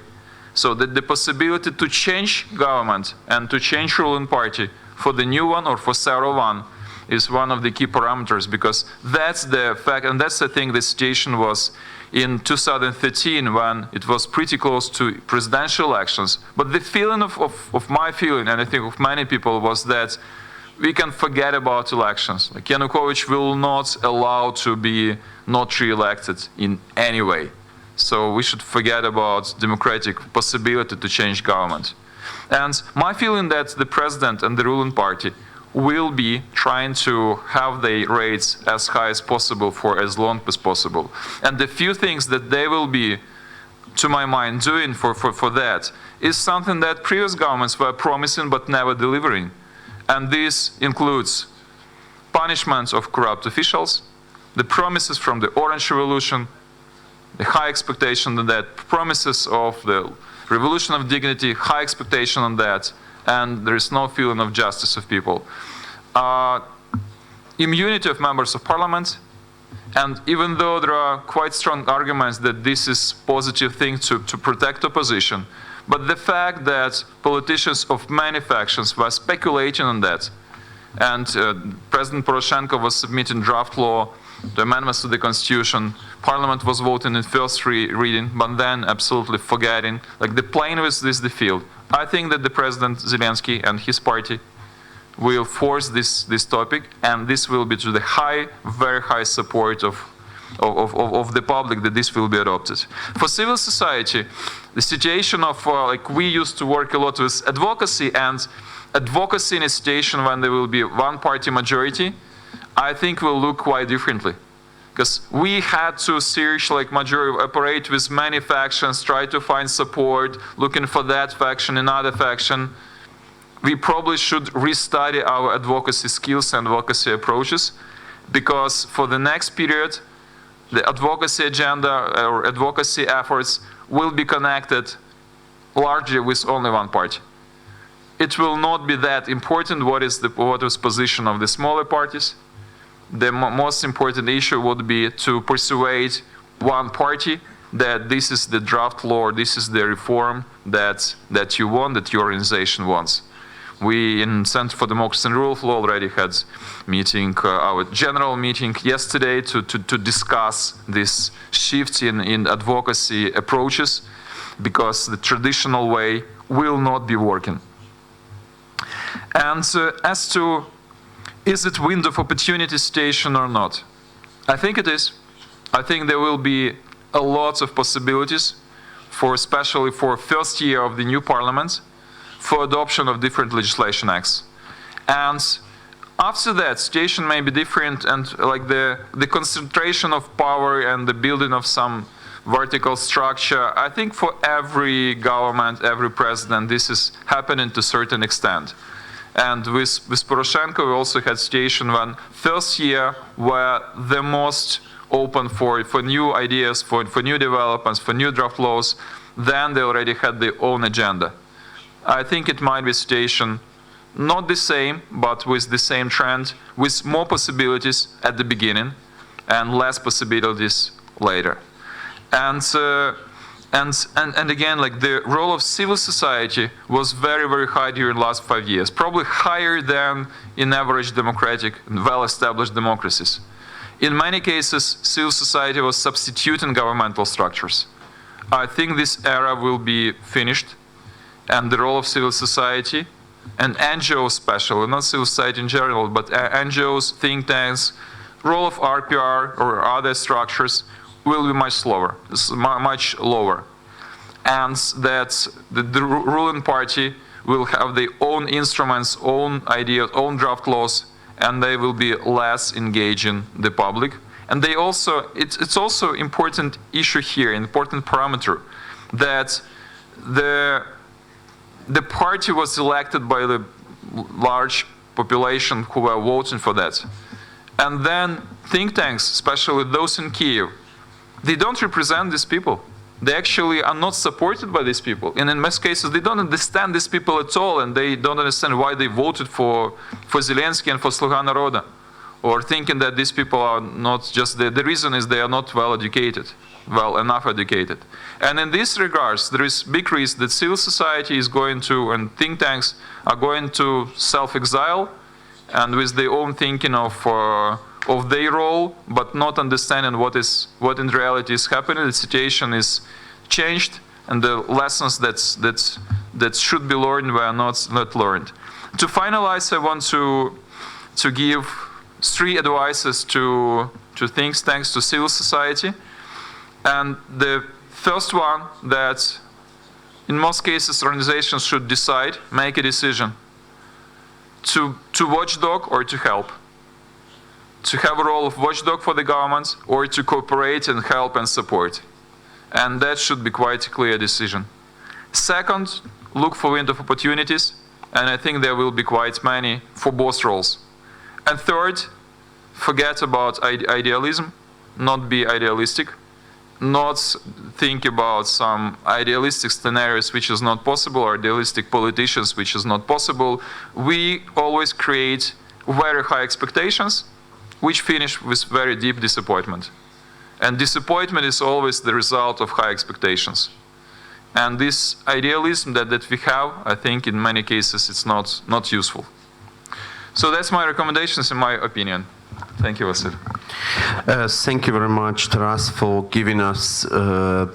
So that the possibility to change government and to change ruling party for the new one or for several one is one of the key parameters, because that's the fact, and that's the thing the situation was in 2013 when it was pretty close to presidential elections. But the feeling of my feeling, and I think of many people, was that we can forget about elections. Like Yanukovych will not allow to be not re-elected in any way. So we should forget about democratic possibility to change government. And my feeling that the president and the ruling party will be trying to have their rates as high as possible for as long as possible. And the few things that they will be, to my mind, doing for that is something that previous governments were promising but never delivering. And this includes punishments of corrupt officials, the promises from the Orange Revolution, the high expectation on that, promises of the Revolution of Dignity, high expectation on that, and there is no feeling of justice of people. Immunity of members of parliament, and even though there are quite strong arguments that this is a positive thing to protect opposition, but the fact that politicians of many factions were speculating on that, and President Poroshenko was submitting draft law, the amendments to the constitution, parliament was voting in first reading, but then absolutely forgetting, like the playing with this the field. I think that the President Zelanski and his party will force this topic, and this will be to the very high support of the public that this will be adopted. For civil society, the situation of, like we used to work a lot with advocacy, and advocacy in a situation when there will be one party majority, I think will look quite differently. Because we had to search, like majority, operate with many factions, try to find support, looking for that faction, another faction. We probably should restudy our advocacy skills and advocacy approaches, because for the next period, the advocacy agenda or advocacy efforts will be connected largely with only one party. It will not be that important what is position of the smaller parties. The most important issue would be to persuade one party that this is the draft law, this is the reform that you want, that your organization wants. We in Center for Democracy and Rule of Law already had meeting, our general meeting yesterday to discuss this shift in advocacy approaches, because the traditional way will not be working. And as to, is it window of opportunity situation or not? I think it is. I think there will be a lot of possibilities, especially for first year of the new parliament, for adoption of different legislation acts. And after that, situation may be different, and like the concentration of power and the building of some vertical structure, I think for every government, every president, this is happening to a certain extent. And with Poroshenko, we also had situation when first year were the most open for new ideas, for new developments, for new draft laws. Then they already had their own agenda. I think it might be a situation not the same, but with the same trend, with more possibilities at the beginning and less possibilities later. And again, like the role of civil society was very, very high during the last 5 years, probably higher than in average democratic and well-established democracies. In many cases, civil society was substituting governmental structures. I think this era will be finished, and the role of civil society and NGOs especially, not civil society in general, but NGOs, think tanks, role of RPR or other structures will be much lower, and that the ruling party will have their own instruments, own ideas, own draft laws, and they will be less engaging the public. And they also, it's also important issue here, important parameter, that the party was elected by the large population who were voting for that. And then think tanks, especially those in Kyiv, they don't represent these people. They actually are not supported by these people. And in most cases, they don't understand these people at all, and they don't understand why they voted for Zelanski and for Sluga Naroda, or thinking that these people are not just, the reason is they are not well educated, well enough educated. And in this regards, there is big risk that civil society is going to, and think tanks are going to self-exile, and with their own thinking of their role, but not understanding what in reality is happening. The situation is changed, and the lessons that should be learned were not learned. To finalize, I want to give 3 advices to think tanks, to civil society. And the first one, that in most cases organizations should decide, make a decision to watchdog or to help. To have a role of watchdog for the government, or to cooperate and help and support. And that should be quite a clear decision. Second, look for window of opportunities, and I think there will be quite many for both roles. And third, forget about idealism, not be idealistic, not think about some idealistic scenarios which is not possible, or idealistic politicians which is not possible. We always create very high expectations, which finish with very deep disappointment. And disappointment is always the result of high expectations. And this idealism that we have, I think in many cases it's not useful. So that's my recommendations in my opinion. Thank you, Vasyl. Thank you very much, Taras, for giving us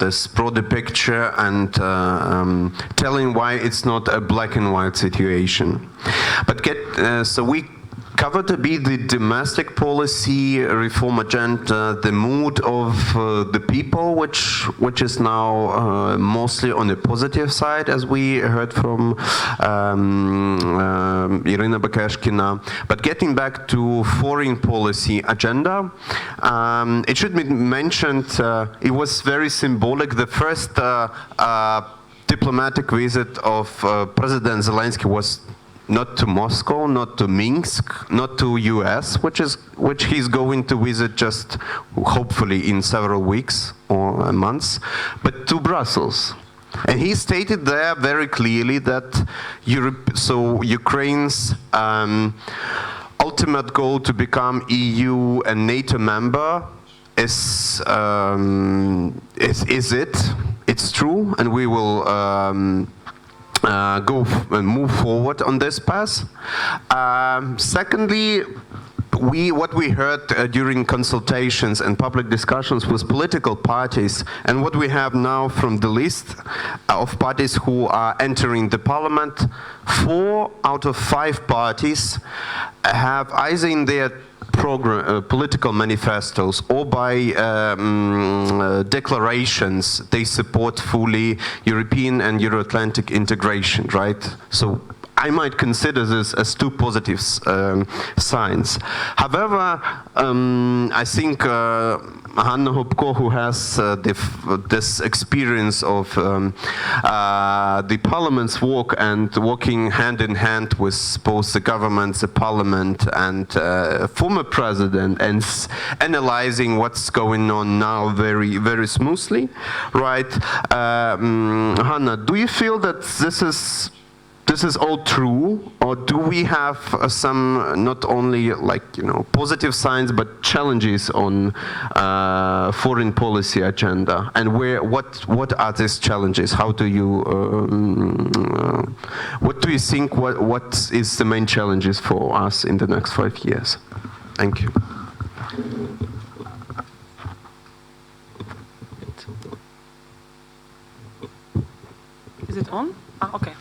this broader picture and telling why it's not a black and white situation. But so we covered a bit the domestic policy reform agenda, the mood of the people, which is now mostly on the positive side, as we heard from Iryna Bekeshkina. But getting back to foreign policy agenda, it should be mentioned, it was very symbolic. The first diplomatic visit of President Zelanski was not to Moscow, not to Minsk, not to US, which he's going to visit just hopefully in several weeks or months, but to Brussels. And he stated there very clearly that Ukraine's ultimate goal to become EU and NATO member is it. It's true, and we will move forward on this path. Secondly, what we heard during consultations and public discussions with political parties, and what we have now from the list of parties who are entering the parliament, 4 out of 5 parties have either in their political manifestos or by declarations they support fully European and Euro-Atlantic integration, right? So I might consider this as 2 positive signs. However, I think Hanna Hopko, who has this experience of the parliament's work and working hand in hand with both the government, the parliament, and former president, and analyzing what's going on now very, very smoothly, right? Hanna, do you feel that this is all true, or do we have some not only positive signs but challenges on foreign policy agenda? And what are these challenges? How do you what do you think? What is the main challenges for us in the next 5 years? Thank you. Is it on? Okay.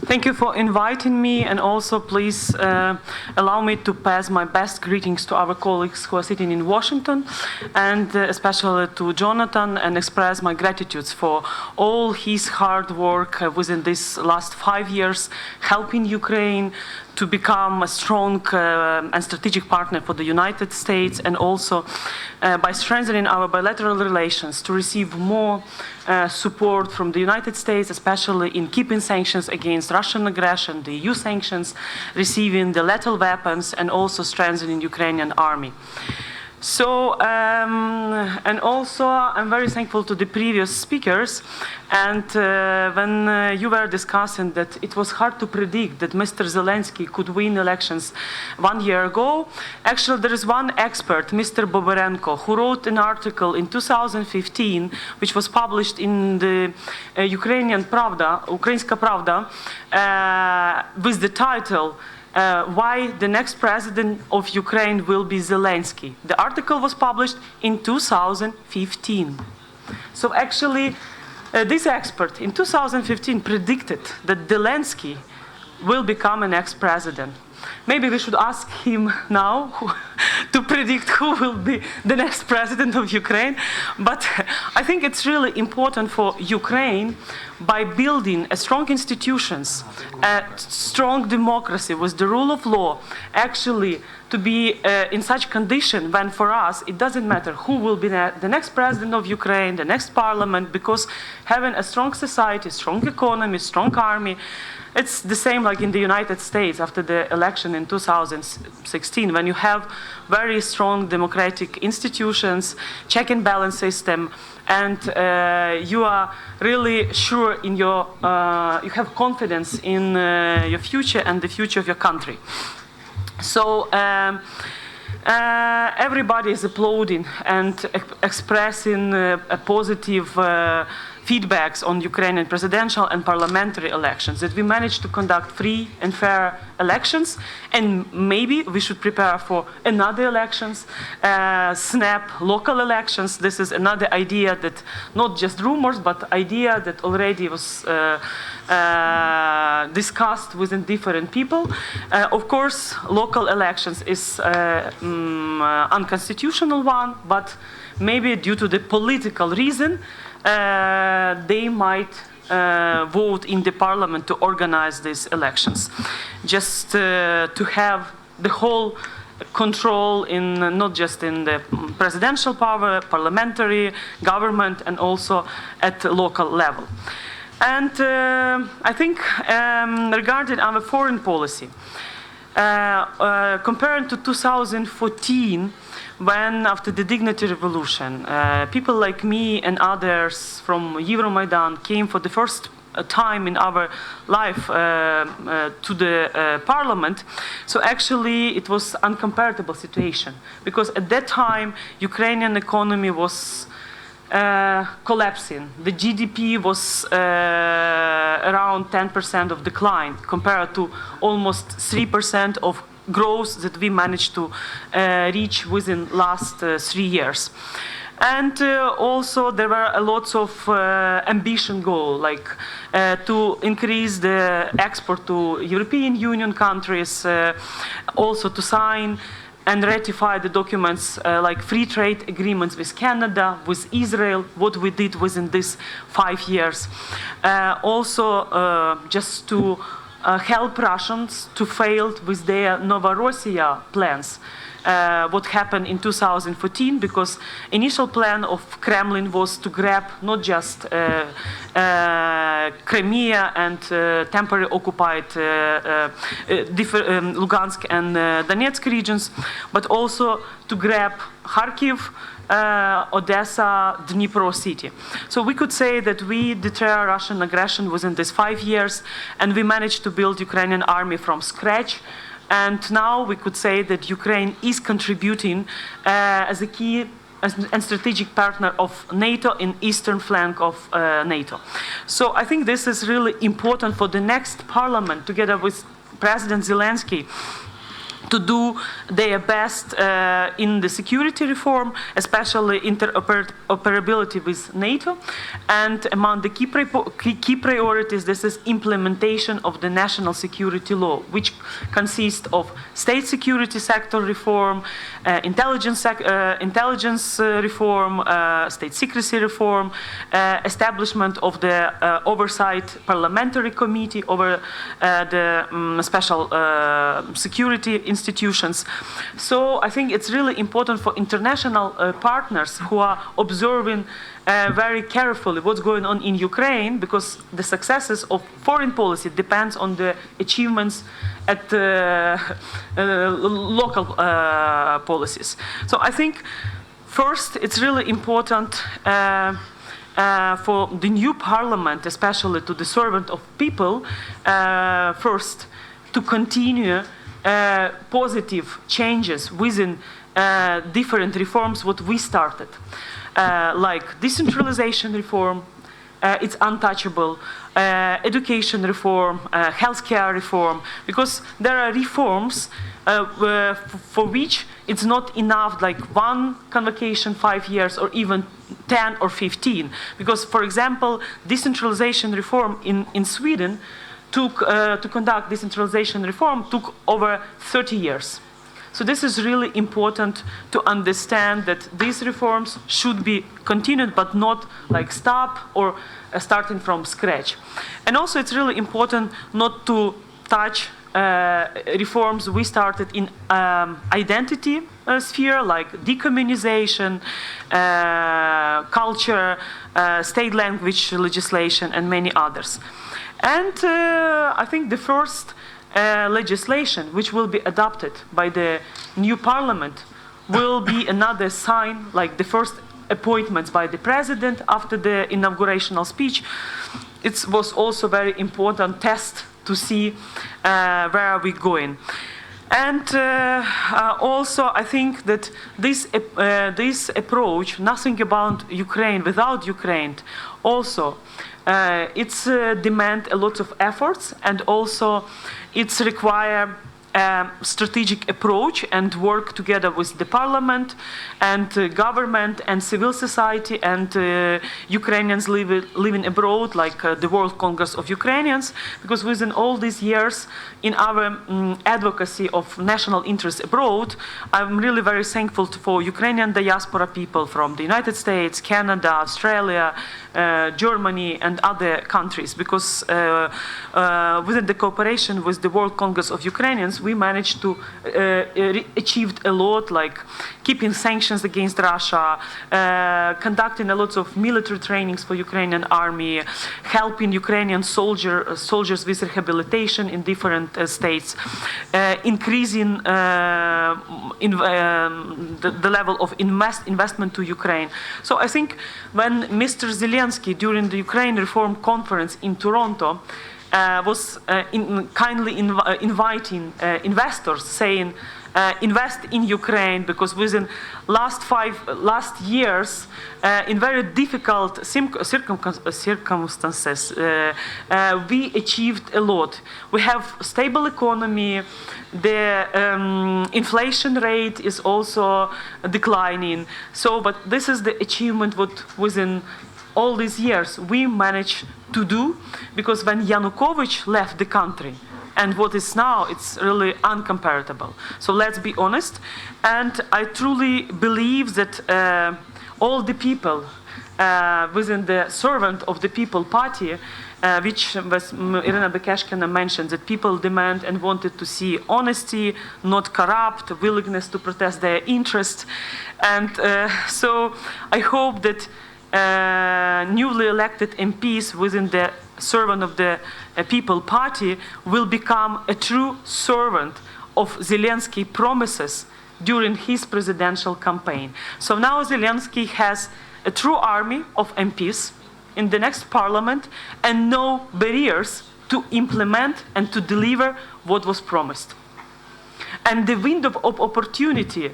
Thank you for inviting me, and also please allow me to pass my best greetings to our colleagues who are sitting in Washington, and especially to Jonathan, and express my gratitude for all his hard work within these last 5 years, helping Ukraine to become a strong and strategic partner for the United States, and also by strengthening our bilateral relations to receive more support from the United States, especially in keeping sanctions against Russian aggression, the EU sanctions, receiving the lethal weapons, and also strengthening Ukrainian army. So, and also I'm very thankful to the previous speakers, and when you were discussing that it was hard to predict that Mr. Zelanski could win elections 1 year ago, actually there is one expert, Mr. Bobarenko, who wrote an article in 2015, which was published in the Ukrainian Pravda, Ukrainska Pravda, with the title why the next president of Ukraine will be Zelensky. The article was published in 2015. So actually, this expert in 2015 predicted that Zelensky will become an ex-president. Maybe we should ask him now to predict who will be the next president of Ukraine. But I think it's really important for Ukraine, by building strong institutions, a strong democracy with the rule of law, actually to be in such condition when for us it doesn't matter who will be the next president of Ukraine, the next parliament, because having a strong society, strong economy, strong army, it's the same like in the United States after the election in 2016, when you have very strong democratic institutions, check and balance system, and you are really sure in your, you have confidence in your future and the future of your country. So everybody is applauding and expressing a positive feedbacks on Ukrainian presidential and parliamentary elections, that we managed to conduct free and fair elections, and maybe we should prepare for another elections, snap local elections. This is another idea that, not just rumors, but idea that already was discussed within different people. Of course, local elections is unconstitutional one, but maybe due to the political reason, they might vote in the parliament to organize these elections, just to have the whole control in not just in the presidential power, parliamentary, government, and also at the local level. And I think regarding our foreign policy, compared to 2014, when after the Dignity Revolution, people like me and others from Euromaidan came for the first time in our life to the parliament, so actually it was uncomparable situation, because at that time Ukrainian economy was collapsing. The GDP was around 10% of decline compared to almost 3% of growth that we managed to reach within last 3 years. And also there were a lot of ambition goal, like to increase the export to European Union countries, also to sign and ratify the documents like free trade agreements with Canada, with Israel, what we did within these 5 years. Also just to help Russians to fail with their Novorossiya plans. What happened in 2014, because initial plan of Kremlin was to grab not just Crimea and temporarily occupied Lugansk and Donetsk regions, but also to grab Kharkiv, Odessa, Dnipro city. So we could say that we deter Russian aggression within these 5 years, and we managed to build Ukrainian army from scratch. And now we could say that Ukraine is contributing as a key and strategic partner of NATO in eastern flank of NATO. So I think this is really important for the next parliament, together with President Zelensky, to do their best in the security reform, especially interoperability with NATO. And among the key priorities, this is implementation of the national security law, which consists of state security sector reform, intelligence reform, state secrecy reform, establishment of the oversight parliamentary committee over the special security institutions. So I think it's really important for international partners who are observing very carefully what's going on in Ukraine, because the successes of foreign policy depends on the achievements at local policies. So I think first it's really important for the new parliament, especially to the servant of people, first to continue positive changes within different reforms what we started, like decentralization reform, it's untouchable, education reform, healthcare reform, because there are reforms for which it's not enough like one convocation, 5 years, or even 10 or 15. Because, for example, decentralization reform in Sweden to conduct decentralization reform took over 30 years. So this is really important to understand that these reforms should be continued, but not like stop or starting from scratch. And also it's really important not to touch reforms we started in identity sphere, like decommunization, culture, state language legislation, and many others. And I think the first legislation which will be adopted by the new parliament will be another sign, like the first appointments by the president after the inaugurational speech. It was also very important test to see where are we going. And also I think that this approach, nothing about Ukraine without Ukraine, also it's demand a lot of efforts, and also it's require strategic approach and work together with the parliament and government and civil society and Ukrainians living abroad, like the World Congress of Ukrainians, because within all these years in our advocacy of national interests abroad, I'm really very thankful for Ukrainian diaspora people from the United States, Canada, Australia, Germany, and other countries, because within the cooperation with the World Congress of Ukrainians, we managed to achieve a lot, like keeping sanctions against Russia, conducting a lot of military trainings for Ukrainian army, helping Ukrainian soldiers with rehabilitation in different states, increasing the level of investment to Ukraine. So I think when Mr. Zelanski, during the Ukraine Reform Conference in Toronto, was kindly inviting investors, saying, invest in Ukraine, because within last years, in very difficult circumstances, we achieved a lot. We have stable economy. The inflation rate is also declining. So, but this is the achievement what within all these years we managed to do, because when Yanukovych left the country and what is now, it's really uncomparable. So let's be honest. And I truly believe that all the people within the servant of the people party, which was Iryna Bekeshkina mentioned, that people demand and wanted to see honesty, not corrupt, willingness to protest their interests. And so I hope that newly elected MPs within the servant of the People Party will become a true servant of Zelensky promises during his presidential campaign. So now Zelensky has a true army of MPs in the next parliament and no barriers to implement and to deliver what was promised. And the window of opportunity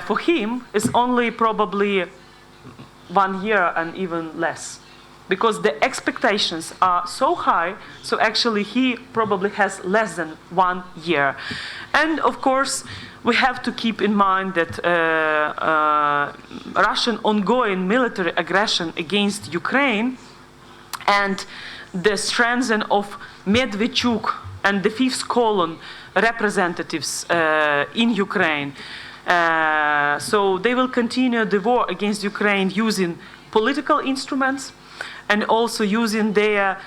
for him is only probably 1 year and even less. because the expectations are so high, so actually he probably has less than 1 year. And of course, we have to keep in mind that Russian ongoing military aggression against Ukraine and the strengthening of Medvedchuk and the fifth column representatives in Ukraine. So they will continue the war against Ukraine using political instruments and also using their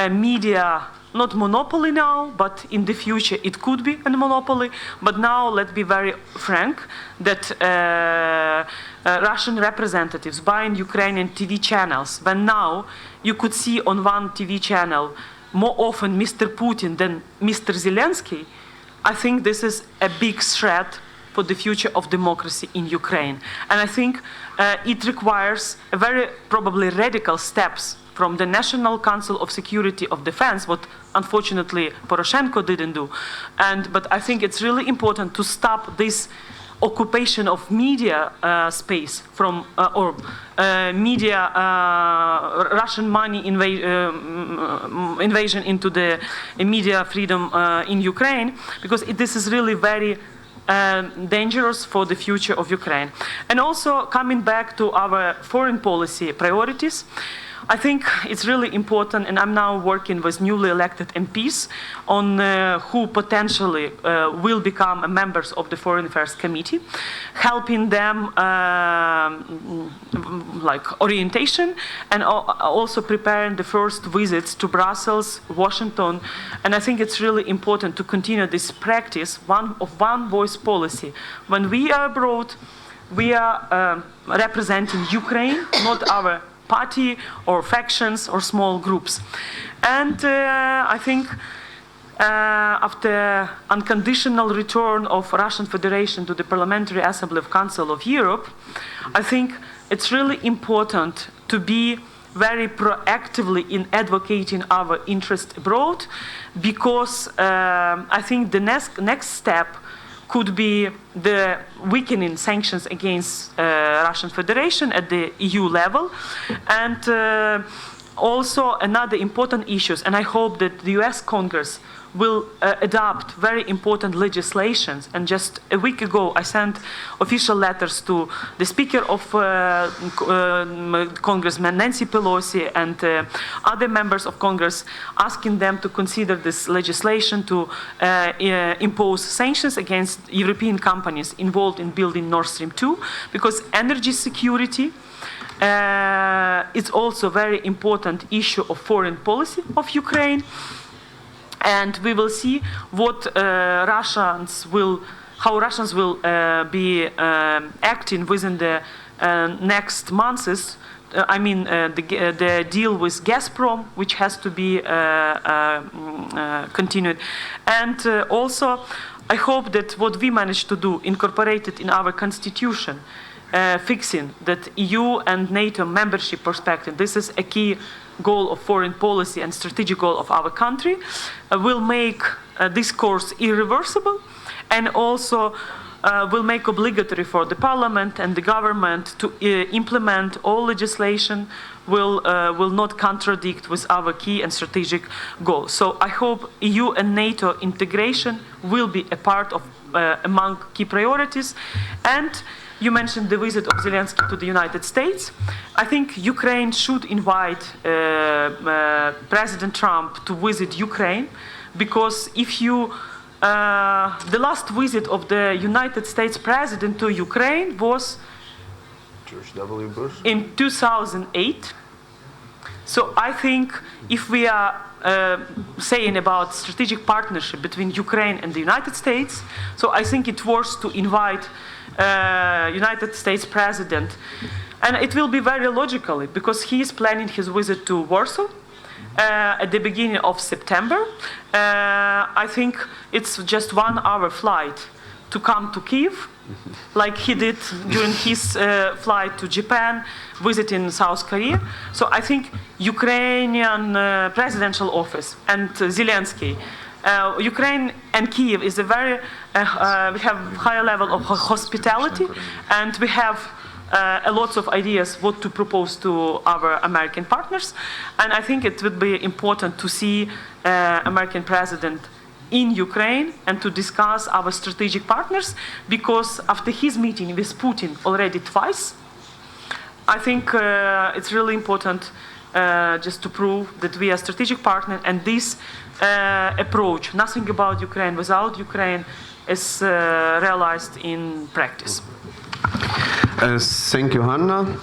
media, not monopoly now, but in the future it could be a monopoly. But now let's be very frank that Russian representatives buying Ukrainian TV channels, when now you could see on one TV channel more often Mr. Putin than Mr. Zelensky, I think this is a big threat for the future of democracy in Ukraine. And I think it requires a very probably radical steps from the National Council of Security of Defense, what unfortunately Poroshenko didn't do. But I think it's really important to stop this occupation of media space from media Russian money invasion into the media freedom in Ukraine, because this is really very dangerous for the future of Ukraine. And also coming back to our foreign policy priorities, I think it's really important, and I'm now working with newly elected MPs on who potentially will become members of the Foreign Affairs Committee, helping them like orientation and also preparing the first visits to Brussels, Washington. And I think it's really important to continue this practice of one voice policy. When we are abroad, we are representing Ukraine, not our party or factions or small groups. And I think after unconditional return of Russian Federation to the Parliamentary Assembly of Council of Europe, I think it's really important to be very proactively in advocating our interest abroad, because I think the next step could be the weakening sanctions against Russian Federation at the EU level. And also another important issue, and I hope that the US Congress will adopt very important legislations. And just a week ago, I sent official letters to the Speaker of Congressman Nancy Pelosi and other members of Congress, asking them to consider this legislation to impose sanctions against European companies involved in building Nord Stream 2, because energy security is also a very important issue of foreign policy of Ukraine. And we will see what how Russians will be acting within the next months. I mean, the deal with Gazprom, which has to be continued. And also, I hope that what we managed to do, incorporated in our constitution, fixing that EU and NATO membership perspective, this is a key goal of foreign policy and strategic goal of our country, will make this course irreversible, and also will make obligatory for the parliament and the government to implement all legislation will not contradict with our key and strategic goals. So I hope EU and NATO integration will be a part of among key priorities. And you mentioned the visit of Zelensky to the United States. I think Ukraine should invite President Trump to visit Ukraine, because if you the last visit of the United States President to Ukraine was George W. Bush in 2008. So I think if we are saying about strategic partnership between Ukraine and the United States, so I think it's worth to invite United States President, and it will be very logically, because he is planning his visit to Warsaw at the beginning of September. I think it's just 1 hour flight to come to Kyiv, like he did during his flight to Japan, visiting South Korea. So I think Ukrainian presidential office and Zelensky, Ukraine and Kyiv is a very, we have higher level of hospitality, and we have a lot of ideas what to propose to our American partners. And I think it would be important to see American president in Ukraine and to discuss our strategic partners, because after his meeting with Putin already twice, I think it's really important just to prove that we are strategic partner, and this approach, nothing about Ukraine without Ukraine, is realized in practice. Thank you, Hanna.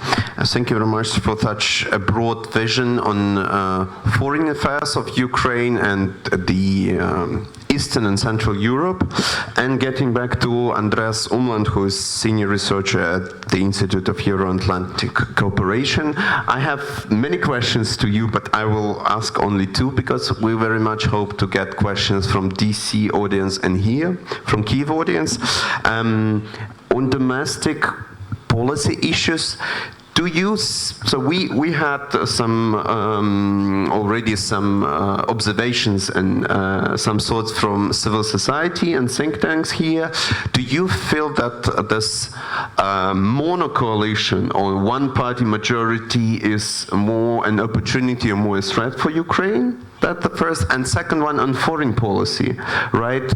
Thank you very much for such a broad vision on foreign affairs of Ukraine and the Eastern and Central Europe. And getting back to Andreas Umland, who is senior researcher at the Institute of Euro-Atlantic Cooperation. I have many questions to you, but I will ask only two, because we very much hope to get questions from DC audience and here, from Kyiv audience. On domestic policy issues, do you, so we had some already some observations and some thoughts from civil society and think tanks here. Do you feel that this mono-coalition or one-party majority is more an opportunity or more a threat for Ukraine? That's the first. And second one on foreign policy, right?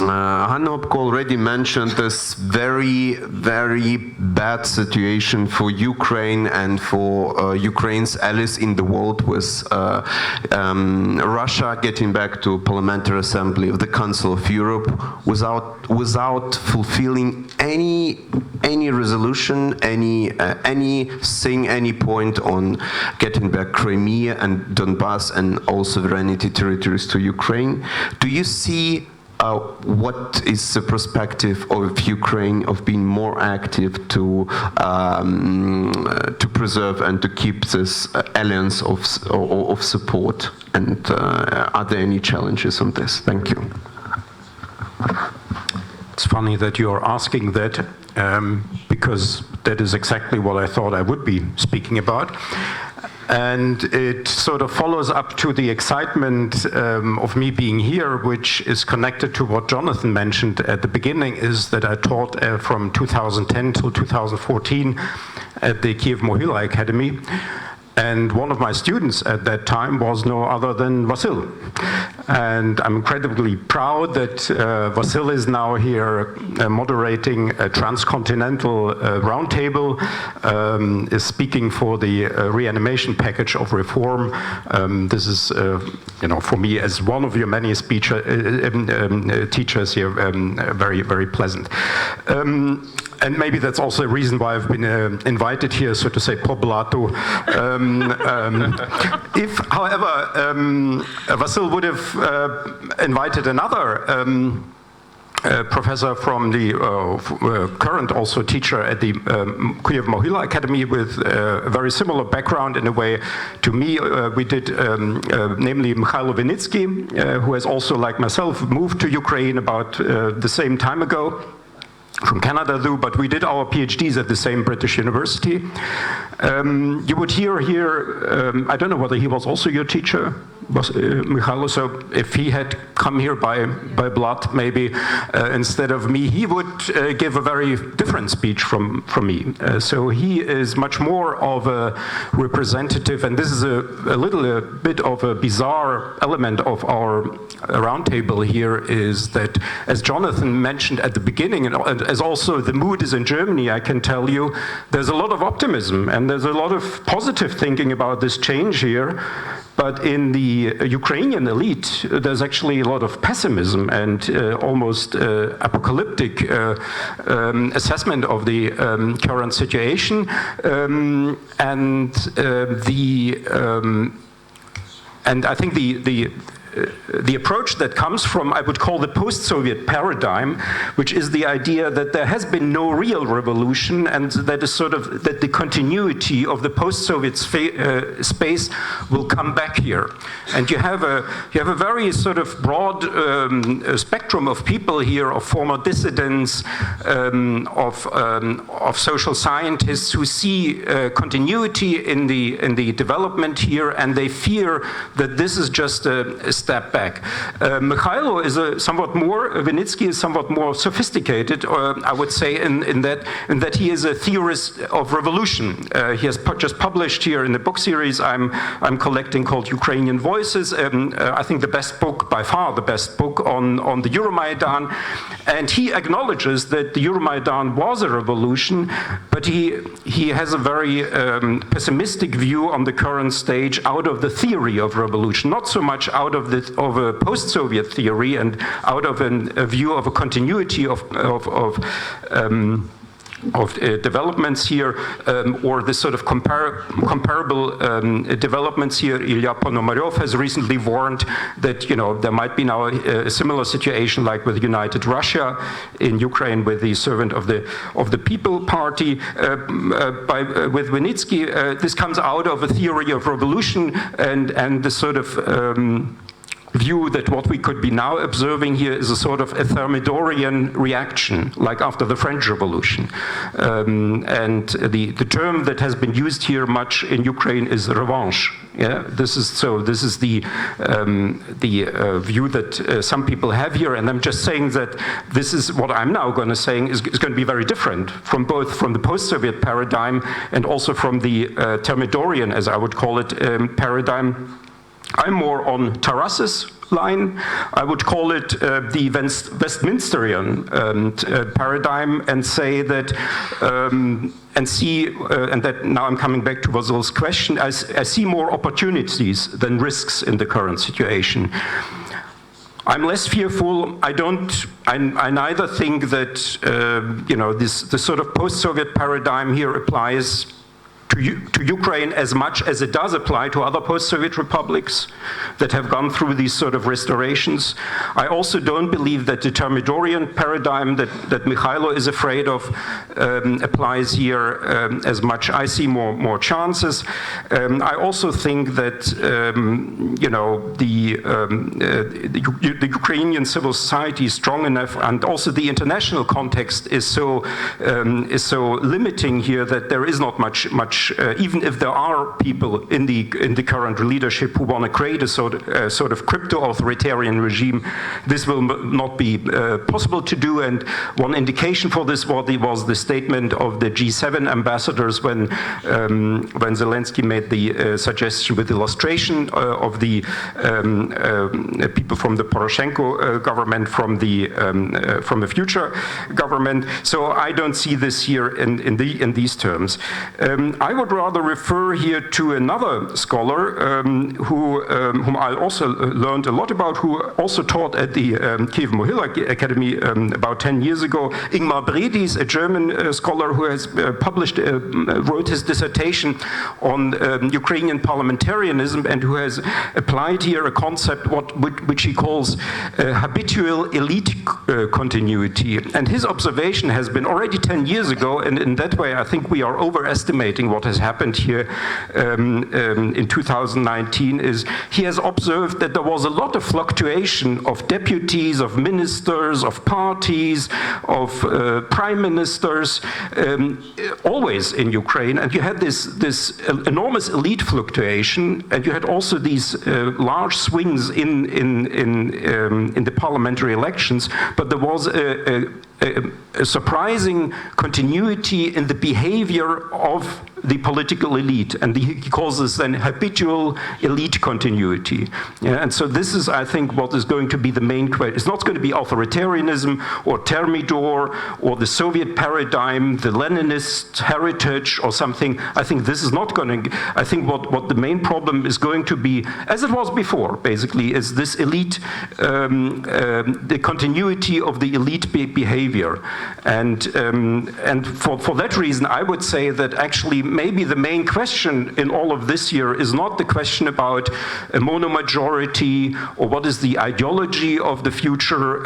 Hanna Hopko already mentioned this very, very bad situation for Ukraine and for Ukraine's allies in the world, with Russia getting back to Parliamentary Assembly of the Council of Europe without fulfilling any resolution, anything, any point on getting back Crimea and Donbass and all sovereignty territories to Ukraine. Do you see what is the perspective of Ukraine of being more active to preserve and to keep this alliance of support? And are there any challenges on this? Thank you. It's funny that you are asking that, because that is exactly what I thought I would be speaking about. And it sort of follows up to the excitement of me being here, which is connected to what Jonathan mentioned at the beginning, is that I taught from 2010 till 2014 at the Kyiv Mohyla Academy. And one of my students at that time was no other than Vasyl. And I'm incredibly proud that Vasyl is now here moderating a transcontinental roundtable, is speaking for the reanimation package of reform. This is, for me, as one of your many teachers here, very, very pleasant. And maybe that's also a reason why I've been invited here, so to say, po blatu. If, however, Vasyl would have invited another professor from the current also teacher at the Kyiv Mohyla Academy with a very similar background in a way to me, we did, namely Mikhailo Vinitsky, who has also, like myself, moved to Ukraine about the same time ago. From Canada, though, but we did our PhDs at the same British university. You would hear here, I don't know whether he was also your teacher, Mikhailo, so if he had come here by blood, maybe instead of me, he would give a very different speech from me. So he is much more of a representative, and this is a little bit of a bizarre element of our roundtable here, is that, as Jonathan mentioned at the beginning, and as also the mood is in Germany, I can tell you, there's a lot of optimism and there's a lot of positive thinking about this change here. But in the Ukrainian elite, there's actually a lot of pessimism and almost apocalyptic assessment of the current situation. And I think the approach that comes from, I would call, the post-Soviet paradigm, which is the idea that there has been no real revolution, and that is sort of that the continuity of the post-Soviet space will come back here. And you have a very sort of broad spectrum of people here, of former dissidents, of social scientists who see continuity in the development here, and they fear that this is just a step back. Mikhailo is Vinnytsky is somewhat more sophisticated, I would say, in that he is a theorist of revolution. He has just published here in the book series I'm collecting called Ukrainian Voices, I think the best book, by far the best book on the Euromaidan, and he acknowledges that the Euromaidan was a revolution, but he has a very pessimistic view on the current stage out of the theory of revolution, not so much out of a post-Soviet theory and out of a view of a continuity of developments here, or this sort of comparable developments here. Ilya Ponomaryov has recently warned that there might be now a similar situation like with United Russia in Ukraine with the Servant of the People Party. With Vinnytsky, this comes out of a theory of revolution and the sort of view that what we could be now observing here is a sort of a Thermidorian reaction, like after the French Revolution. And the term that has been used here much in Ukraine is revanche. Yeah, this is the view that some people have here, and I'm just saying that this is what I'm now going to say is going to be very different from both from the post-Soviet paradigm and also from the Thermidorian, as I would call it, paradigm. I'm more on Taras's line. I would call it the Westminsterian paradigm, and say that and that now I'm coming back to Vasyl's question. I see more opportunities than risks in the current situation. I'm less fearful. I neither think that this sort of post-Soviet paradigm here applies to Ukraine as much as it does apply to other post-Soviet republics that have gone through these sort of restorations. I also don't believe that the Thermidorian paradigm that Mikhailo is afraid of applies here as much. I see more chances. I also think that the Ukrainian civil society is strong enough, and also the international context is so limiting here that there is not much even if there are people in the current leadership who want to create a sort of crypto-authoritarian regime, this will not be possible to do. And one indication for this was the statement of the G7 ambassadors when Zelanski made the suggestion with illustration of the people from the Poroshenko government, from the future government. So I don't see this here in these terms. I would rather refer here to another scholar whom I also learned a lot about, who also taught at the Kyiv Mohyla Academy about 10 years ago. Ingmar Bredis, a German scholar who has wrote his dissertation on Ukrainian parliamentarism, and who has applied here a concept which he calls habitual elite continuity. And his observation has been already 10 years ago, and in that way I think we are overestimating what has happened here in 2019. Is he has observed that there was a lot of fluctuation of deputies, of ministers, of parties, of prime ministers, always in Ukraine, and you had this enormous elite fluctuation, and you had also these large swings in the parliamentary elections, but there was a surprising continuity in the behavior of the political elite, and he calls this then habitual elite continuity. Yeah, and so this is, I think, what is going to be the main question. It's not going to be authoritarianism or Thermidor or the Soviet paradigm, the Leninist heritage or something. I think this is not going to, I think what the main problem is going to be, as it was before, basically, is this elite, the continuity of the elite behavior. And for that reason, I would say that actually maybe the main question in all of this here is not the question about a monomajority or what is the ideology of the future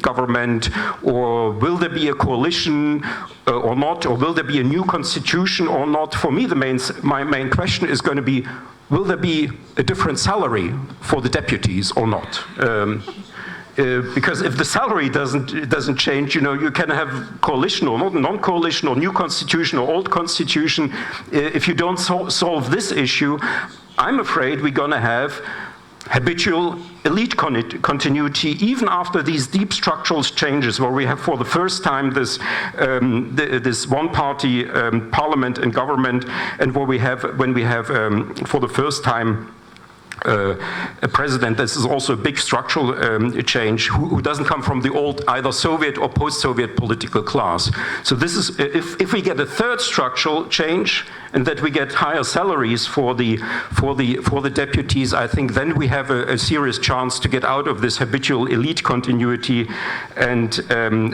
government, or will there be a coalition or not, or will there be a new constitution or not. For me, my main question is going to be, will there be a different salary for the deputies or not? Because if the salary doesn't change, you can have coalition or non-coalition or new constitution or old constitution. If you don't solve this issue, I'm afraid we're going to have habitual elite continuity, even after these deep structural changes, where we have for the first time this one-party parliament and government, and when we have for the first time a president. This is also a big structural change, who doesn't come from the old either Soviet or post-Soviet political class. So this is, if we get a third structural change, and that we get higher salaries for the deputies, I think then we have a serious chance to get out of this habitual elite continuity and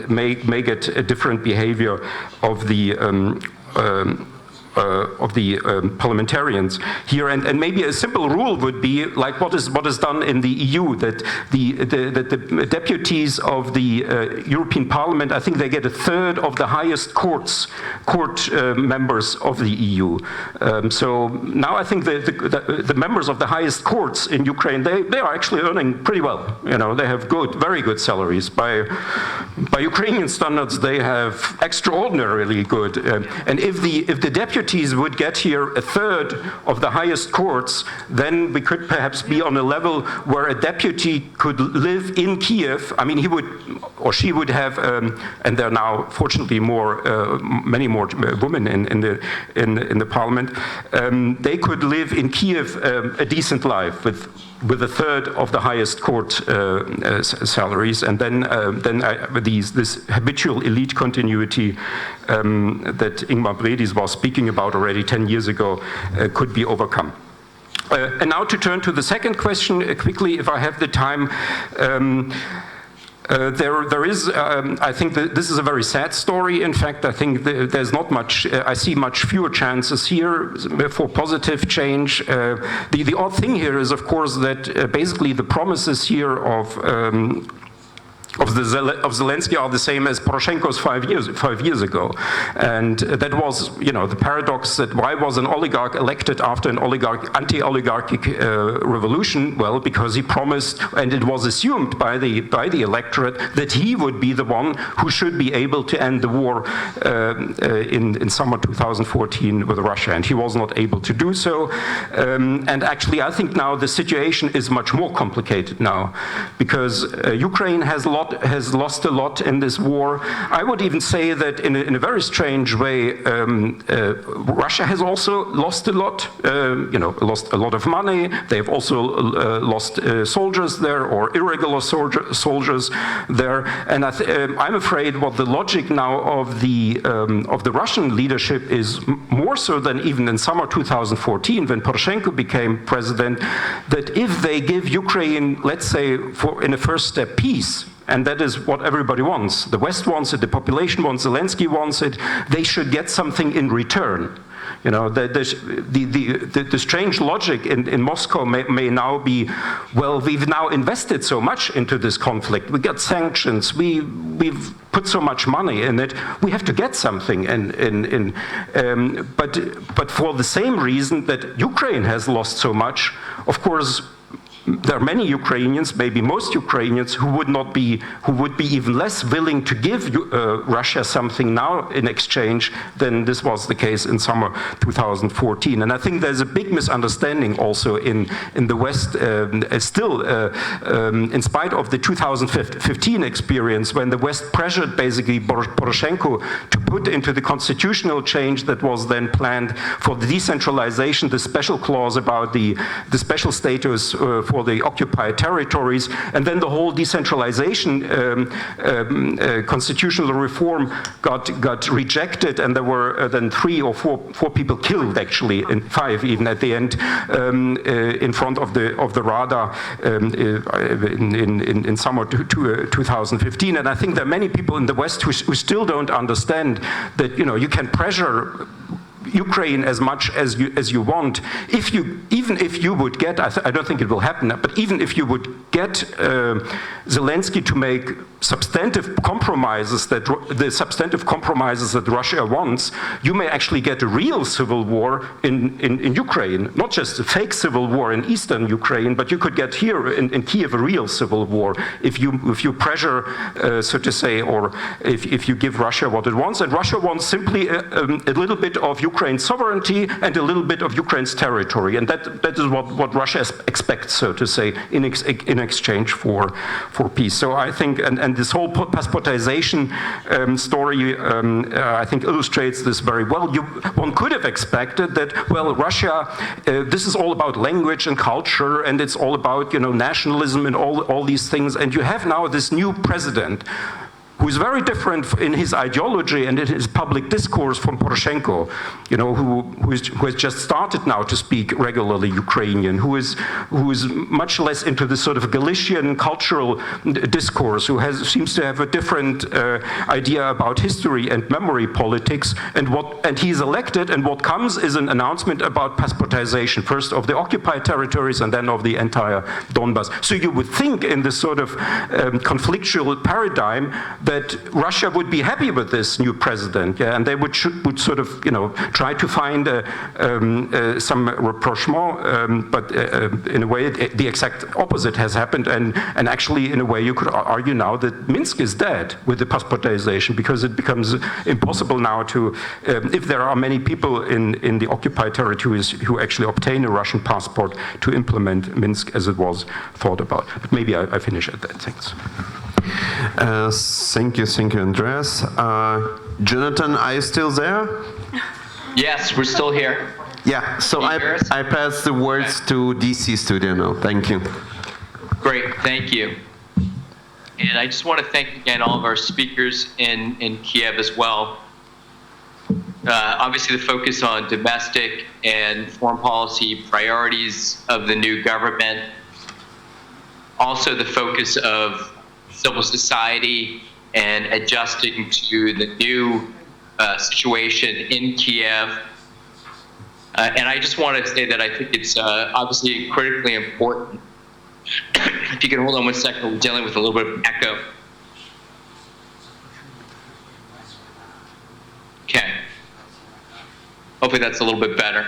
may get a different behavior of the parliamentarians here, and maybe a simple rule would be like what is done in the EU, that the deputies of the European Parliament, I think they get a third of the highest court members of the EU. So now I think the members of the highest courts in Ukraine, they are actually earning pretty well. You know, they have very good salaries. By Ukrainian standards, they have extraordinarily good. And if the deputies would get here a third of the highest courts, then we could perhaps be on a level where a deputy could live in Kyiv. I mean, he would or she would have, and there are now fortunately many more women in the parliament. They could live in Kyiv a decent life with a third of the highest court salaries, and then this habitual elite continuity that Ingmar Bredis was speaking about already 10 years ago could be overcome. And now to turn to the second question quickly, if I have the time. There is, I think that this is a very sad story. In fact, I think there's not much, I see much fewer chances here for positive change. The odd thing here is, of course, that basically the promises here of Zelensky are the same as Poroshenko's 5 years ago. And that was, the paradox that why was an oligarch elected after an anti-oligarchic revolution? Well, because he promised, and it was assumed by the electorate, that he would be the one who should be able to end the war in summer 2014 with Russia, and he was not able to do so. And actually, I think now the situation is much more complicated now, because Ukraine has lost a lot in this war. I would even say that in a very strange way, Russia has also lost a lot. Lost a lot of money. They've also lost soldiers there, or irregular soldiers there. And I'm afraid what the logic now of the Russian leadership is, more so than even in summer 2014 when Poroshenko became president, that if they give Ukraine, let's say, in a first step, peace, and that is what everybody wants. The West wants it, the population wants, Zelensky wants it, they should get something in return. The strange logic in Moscow may now be, well, we've now invested so much into this conflict, we got sanctions, we've put so much money in it, we have to get something. But for the same reason that Ukraine has lost so much, of course, there are many Ukrainians, maybe most Ukrainians, who would be even less willing to give Russia something now in exchange than this was the case in summer 2014. And I think there's a big misunderstanding also in the West, still, in spite of the 2015 experience, when the West pressured basically Poroshenko to put into the constitutional change that was then planned for the decentralization, the special clause about the special status for the occupied territories, and then the whole decentralization constitutional reform got rejected, and there were then 3 or 4 people killed, actually, and 5 even at the end, in front of the Rada in summer 2015. And I think there are many people in the West who still don't understand that you can pressure Ukraine as much as you want. Even if you would get, I don't think it will happen, but even if you would get Zelensky to make substantive compromises that Russia wants, you may actually get a real civil war in Ukraine, not just a fake civil war in eastern Ukraine, but you could get here in Kyiv a real civil war if you pressure, so to say, or if you give Russia what it wants. And Russia wants simply a little bit of Ukraine Ukraine's sovereignty and a little bit of Ukraine's territory. And that is what Russia expects, so to say, in exchange for peace. So I think, and this whole passportization story, I think illustrates this very well. One could have expected that, well, Russia, this is all about language and culture, and it's all about, nationalism and all these things. And you have now this new president who is very different in his ideology and in his public discourse from Poroshenko, who has just started now to speak regularly Ukrainian, who is much less into this sort of Galician cultural discourse, who seems to have a different idea about history and memory politics, and he's elected, and what comes is an announcement about passportization, first of the occupied territories and then of the entire Donbas. So you would think in this sort of conflictual paradigm that Russia would be happy with this new president, and they would sort of, try to find some rapprochement, but in a way, the exact opposite has happened, and actually, in a way, you could argue now that Minsk is dead with the passportization, because it becomes impossible now to, if there are many people in the occupied territories who actually obtain a Russian passport, to implement Minsk as it was thought about. But maybe I finish at that. Thanks. Thank you, Andreas. Jonathan, are you still there? Yes, we're still here. Yeah, so I pass the words to DC studio now. Thank you. Great, thank you. And I just want to thank again all of our speakers in Kyiv as well. Obviously the focus on domestic and foreign policy priorities of the new government. Also the focus of civil society and adjusting to the new situation in Kyiv. And I just want to say that I think it's obviously critically important. If you can hold on one second, we're dealing with a little bit of echo. Okay. Hopefully that's a little bit better.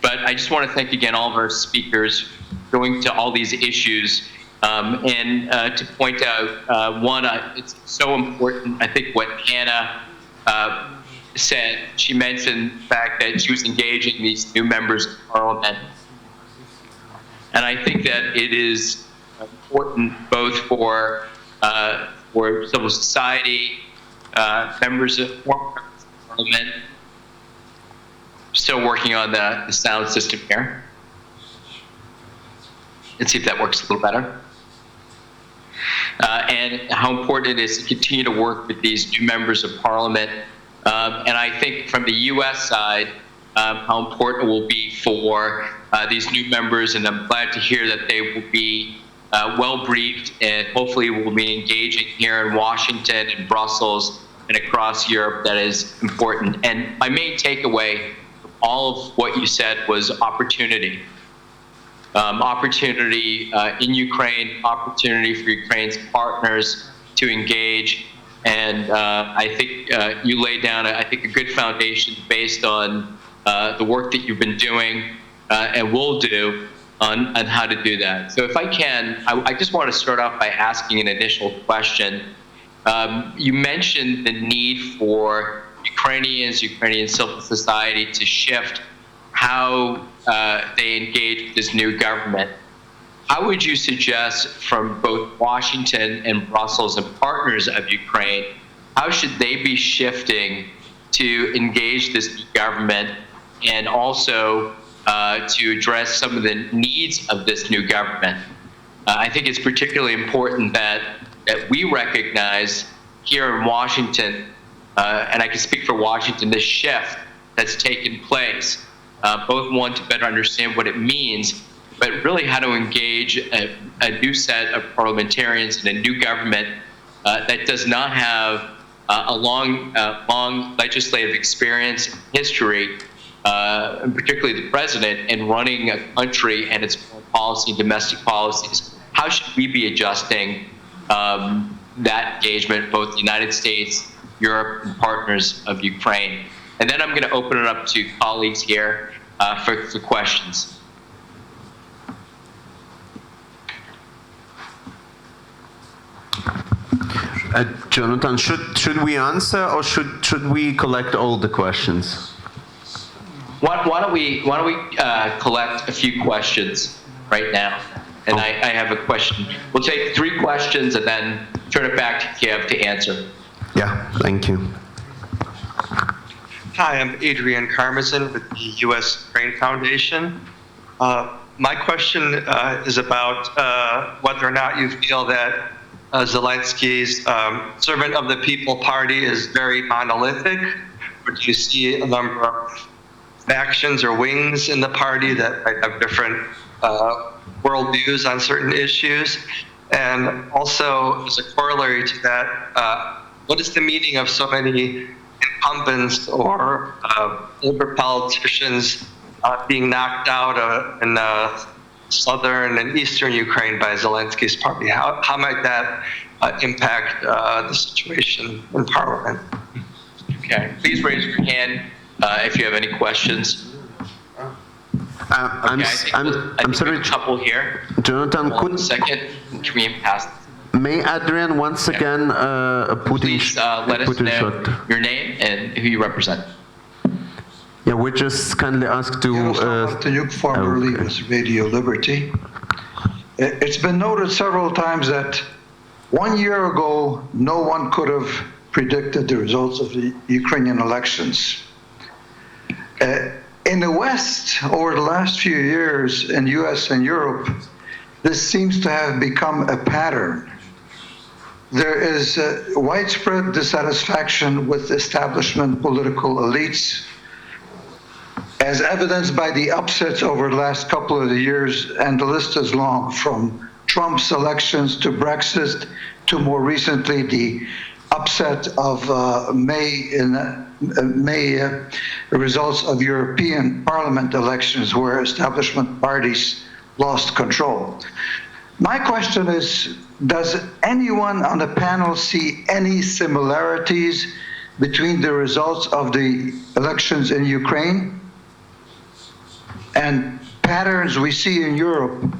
But I just want to thank again all of our speakers going to all these issues. And to point out, one, it's so important, I think what Hanna said, she mentioned the fact that she was engaging these new members of parliament. And I think that it is important both for civil society, members of parliament. Still working on the sound system here. Let's see if that works a little better. And how important it is to continue to work with these new members of parliament. And I think from the U.S. side, how important it will be for these new members, and I'm glad to hear that they will be well briefed and hopefully will be engaging here in Washington and Brussels and across Europe. That is important. And my main takeaway from all of what you said was opportunity. Opportunity in Ukraine, opportunity for Ukraine's partners to engage. And I think you laid down, I think, a good foundation based on the work that you've been doing and will do on how to do that. So if I can, I just want to start off by asking an initial question. You mentioned the need for Ukrainian civil society to shift how they engage with this new government. How would you suggest from both Washington and Brussels and partners of Ukraine, how should they be shifting to engage this new government and also to address some of the needs of this new government? I think it's particularly important that we recognize here in Washington, and I can speak for Washington, this shift that's taken place. Both want to better understand what it means, but really how to engage a new set of parliamentarians in a new government that does not have a long legislative experience, history, and particularly the president, in running a country and its foreign policy and domestic policies. How should we be adjusting that engagement, both the United States, Europe, and partners of Ukraine? And then I'm going to open it up to colleagues here for questions. Jonathan, should we answer or should we collect all the questions? Why don't we collect a few questions right now? And I have a question. We'll take 3 questions and then turn it back to Kyiv to answer. Yeah, thank you. Hi, I'm Adrian Karmazin with the U.S. Ukraine Foundation. My question is about whether or not you feel that Zelenski's Servant of the People Party is very monolithic, or do you see a number of factions or wings in the party that might have different worldviews on certain issues? And also, as a corollary to that, what is the meaning of so many incumbents or older politicians being knocked out in southern and eastern Ukraine by Zelensky's party? How might that impact the situation in Parliament? Okay, please raise your hand if you have any questions. I'm sorry, a couple here. Jonathan. One second. Can we pass? May Adrian once again put in Please let us know short. your name and who you represent. Yeah, we just kindly ask to. Antonuk, formerly with Radio Liberty. It's been noted several times that 1 year ago, no one could have predicted the results of the Ukrainian elections. In the West, over the last few years, in US and Europe, this seems to have become a pattern. There is widespread dissatisfaction with establishment political elites, as evidenced by the upsets over the last couple of years, and the list is long, from Trump's elections to Brexit to more recently the upset of May results of European Parliament elections where establishment parties lost control. My question is, does anyone on the panel see any similarities between the results of the elections in Ukraine and patterns we see in Europe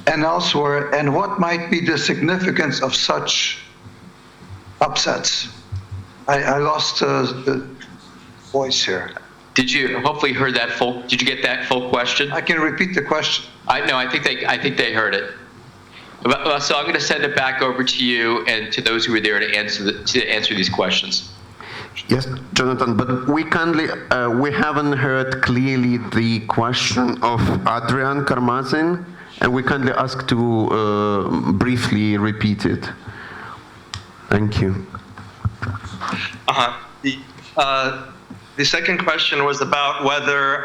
and elsewhere, and what might be the significance of such upsets? I lost the voice here. Did you hopefully heard that full? Did you get that full question? I can repeat the question. I think they heard it. So I'm going to send it back over to you and to those who were there to answer these questions. Yes, Jonathan, but we haven't heard clearly the question of Adrian Karmazin, and we kindly ask to briefly repeat it. Thank you. The second question was about whether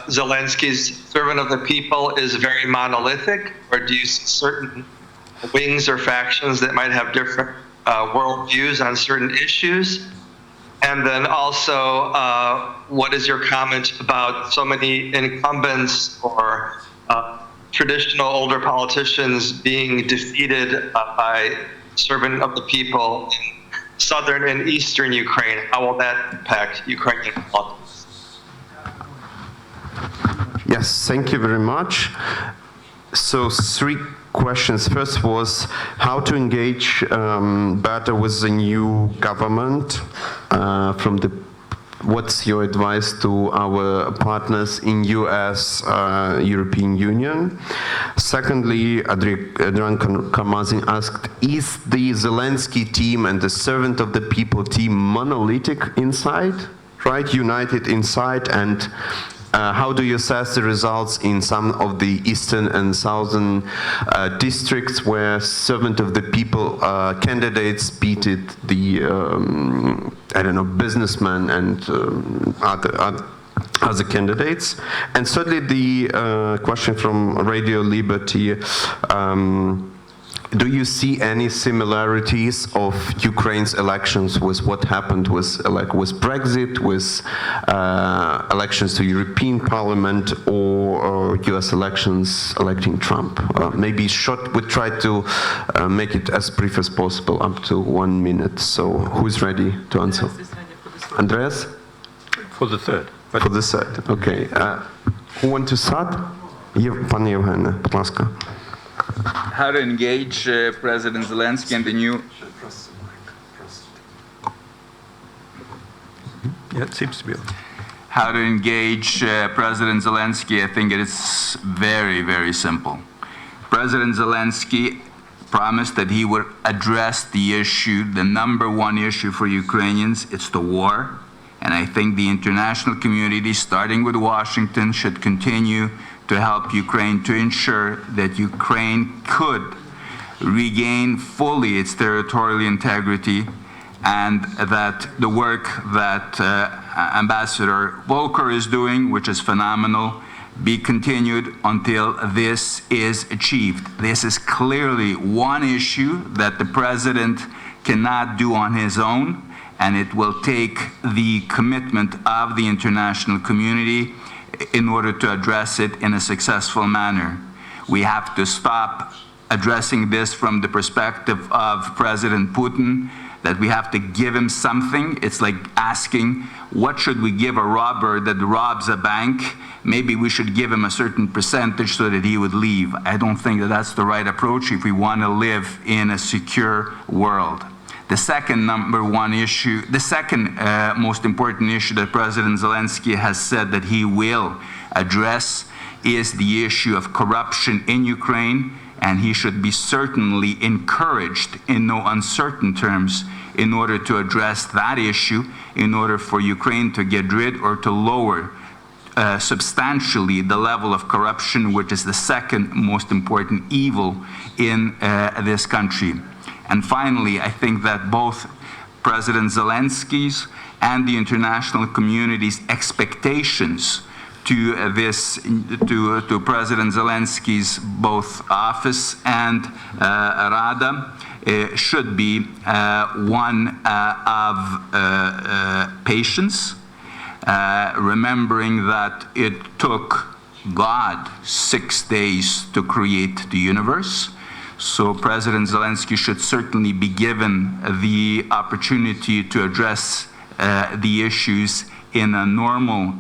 Zelensky's Servant of the People is very monolithic, or do you see certain wings or factions that might have different worldviews on certain issues? And then also, what is your comment about so many incumbents or traditional older politicians being defeated by Servant of the People in southern and eastern Ukraine? How will that impact Ukrainian politics? Yes, thank you very much. So 3 questions. First was how to engage better with the new government. What's your advice to our partners in US, European Union? Secondly, Adrian Karmazin asked, is the Zelensky team and the Servant of the People team monolithic inside, right? United inside, and how do you assess the results in some of the eastern and southern districts where Servant of the People candidates beated the, businessmen and other candidates? And thirdly, the question from Radio Liberty, do you see any similarities of Ukraine's elections with what happened with Brexit, with elections to European Parliament, or US elections electing Trump? Maybe short, we try to make it as brief as possible, up to 1 minute. So who's ready to answer? Andreas? For the third. For the third, okay. Who want to start? Пане Євгене, будь ласка. how to engage President Zelensky and the new... Yeah, it seems to be. How to engage President Zelensky, I think it is very, very simple. President Zelensky promised that he would address the issue, the number one issue for Ukrainians, it's the war. And I think the international community, starting with Washington, should continue to help Ukraine to ensure that Ukraine could regain fully its territorial integrity, and that the work that Ambassador Volker is doing, which is phenomenal, be continued until this is achieved. This is clearly one issue that the President cannot do on his own, and it will take the commitment of the international community in order to address it in a successful manner. We have to stop addressing this from the perspective of President Putin, that we have to give him something. It's like asking, what should we give a robber that robs a bank? Maybe we should give him a certain percentage so that he would leave. I don't think that that's the right approach if we want to live in a secure world. The second most important issue that President Zelensky has said that he will address is the issue of corruption in Ukraine, and he should be certainly encouraged in no uncertain terms in order to address that issue, in order for Ukraine to get rid or to lower substantially the level of corruption, which is the second most important evil in this country. And finally, I think that both President Zelensky's and the international community's expectations to President Zelensky's both office and Rada should be one of patience, remembering that it took God 6 days to create the universe. So President Zelensky should certainly be given the opportunity to address the issues in a normal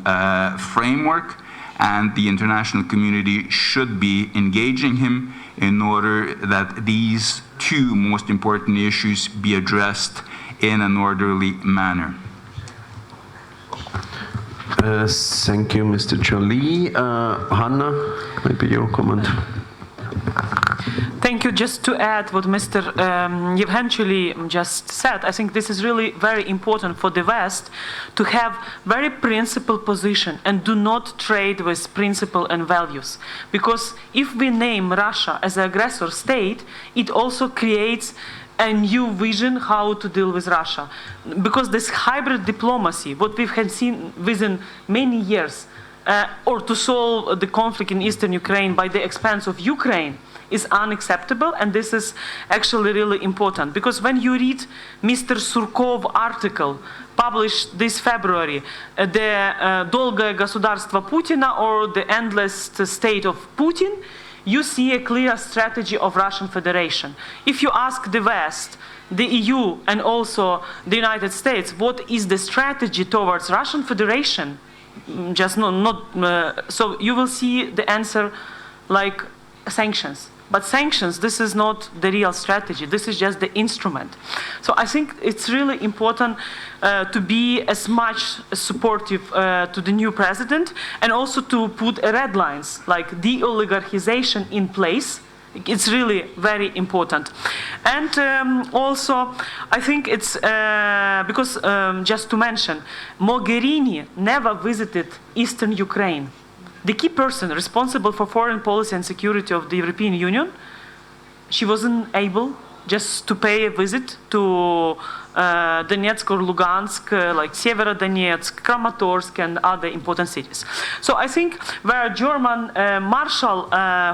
framework, and the international community should be engaging him in order that these two most important issues be addressed in an orderly manner. Thank you, Mr. Czolij. Hanna, maybe your comment. Thank you. Just to add what Mr. Evgeny just said, I think this is really very important for the West to have very principled position and do not trade with principle and values. Because if we name Russia as an aggressor state, it also creates a new vision how to deal with Russia. Because this hybrid diplomacy, what we have seen within many years, or to solve the conflict in eastern Ukraine by the expense of Ukraine, is unacceptable, and this is actually really important. Because when you read Mr. Surkov article published this February, the «Долгое государство Putina» or the endless state of Putin, you see a clear strategy of Russian Federation. If you ask the West, the EU, and also the United States, what is the strategy towards Russian Federation, so you will see the answer like sanctions. But sanctions, this is not the real strategy. This is just the instrument. So I think it's really important to be as much supportive to the new president, and also to put red lines like de-oligarchization in place. It's really very important. And also, I think it's because, just to mention, Mogherini never visited eastern Ukraine. The key person responsible for foreign policy and security of the European Union, she wasn't able just to pay a visit to Donetsk or Lugansk, like Severodonetsk, Kramatorsk, and other important cities. So I think where German Marshall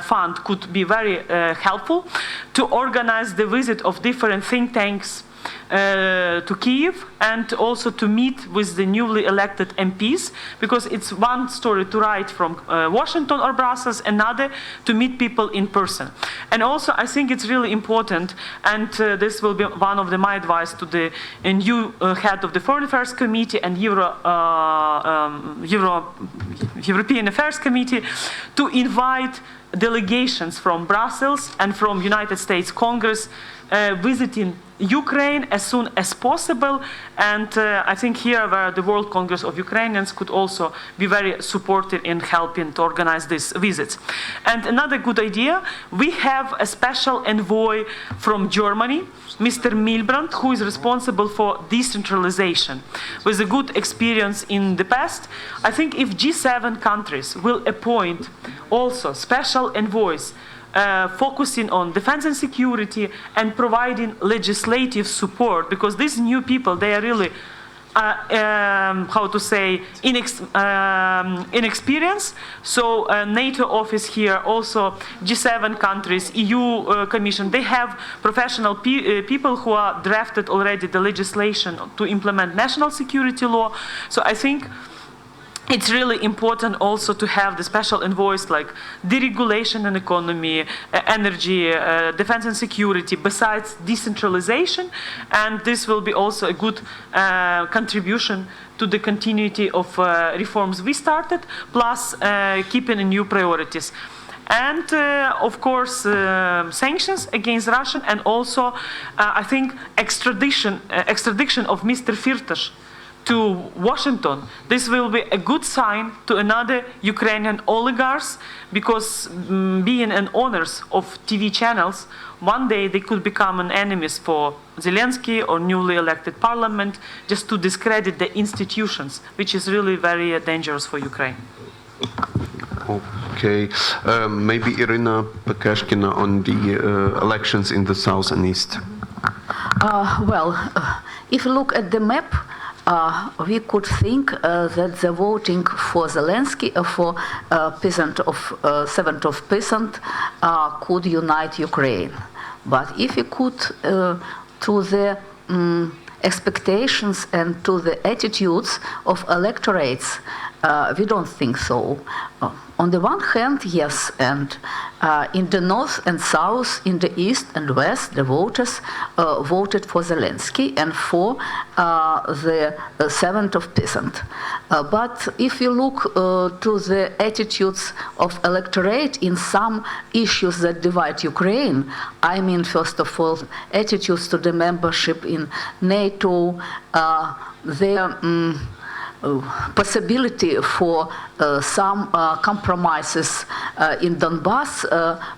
Fund could be very helpful to organize the visit of different think tanks to Kyiv and also to meet with the newly elected MPs, because it's one story to write from Washington or Brussels, another to meet people in person. And also I think it's really important, and this will be one of my advice to the new head of the Foreign Affairs Committee and European Affairs Committee, to invite delegations from Brussels and from United States Congress visiting Ukraine as soon as possible, and I think here where the World Congress of Ukrainians could also be very supportive in helping to organize these visits. And another good idea, we have a special envoy from Germany, Mr. Milbrand, who is responsible for decentralization, with a good experience in the past. I think if G7 countries will appoint also special envoys focusing on defense and security and providing legislative support, because these new people, they are really inexperienced. So NATO office here, also G7 countries, EU Commission, they have professional people who are drafted already the legislation to implement national security law. So I think it's really important also to have the special envoys like deregulation and economy, energy, defense and security, besides decentralization. And this will be also a good contribution to the continuity of reforms we started, plus keeping new priorities. And of course, sanctions against Russia, and also I think extradition of Mr. Firtash to Washington. This will be a good sign to another Ukrainian oligarchs, because being an owners of TV channels, one day they could become an enemies for Zelanski or newly elected parliament, just to discredit the institutions, which is really very dangerous for Ukraine. Okay, maybe Iryna Bekeshkina on the elections in the south and east. If you look at the map, we could think that the voting for Zelensky, for peasant of 7th of peasant, could unite Ukraine. But if you could, to the expectations and to the attitudes of electorates, we don't think so. On the one hand, yes, and in the north and south, in the east and west, the voters voted for Zelensky and for the 7th of peasant. But if you look to the attitudes of electorate in some issues that divide Ukraine, I mean, first of all, attitudes to the membership in NATO, their possibility for some compromises in Donbass,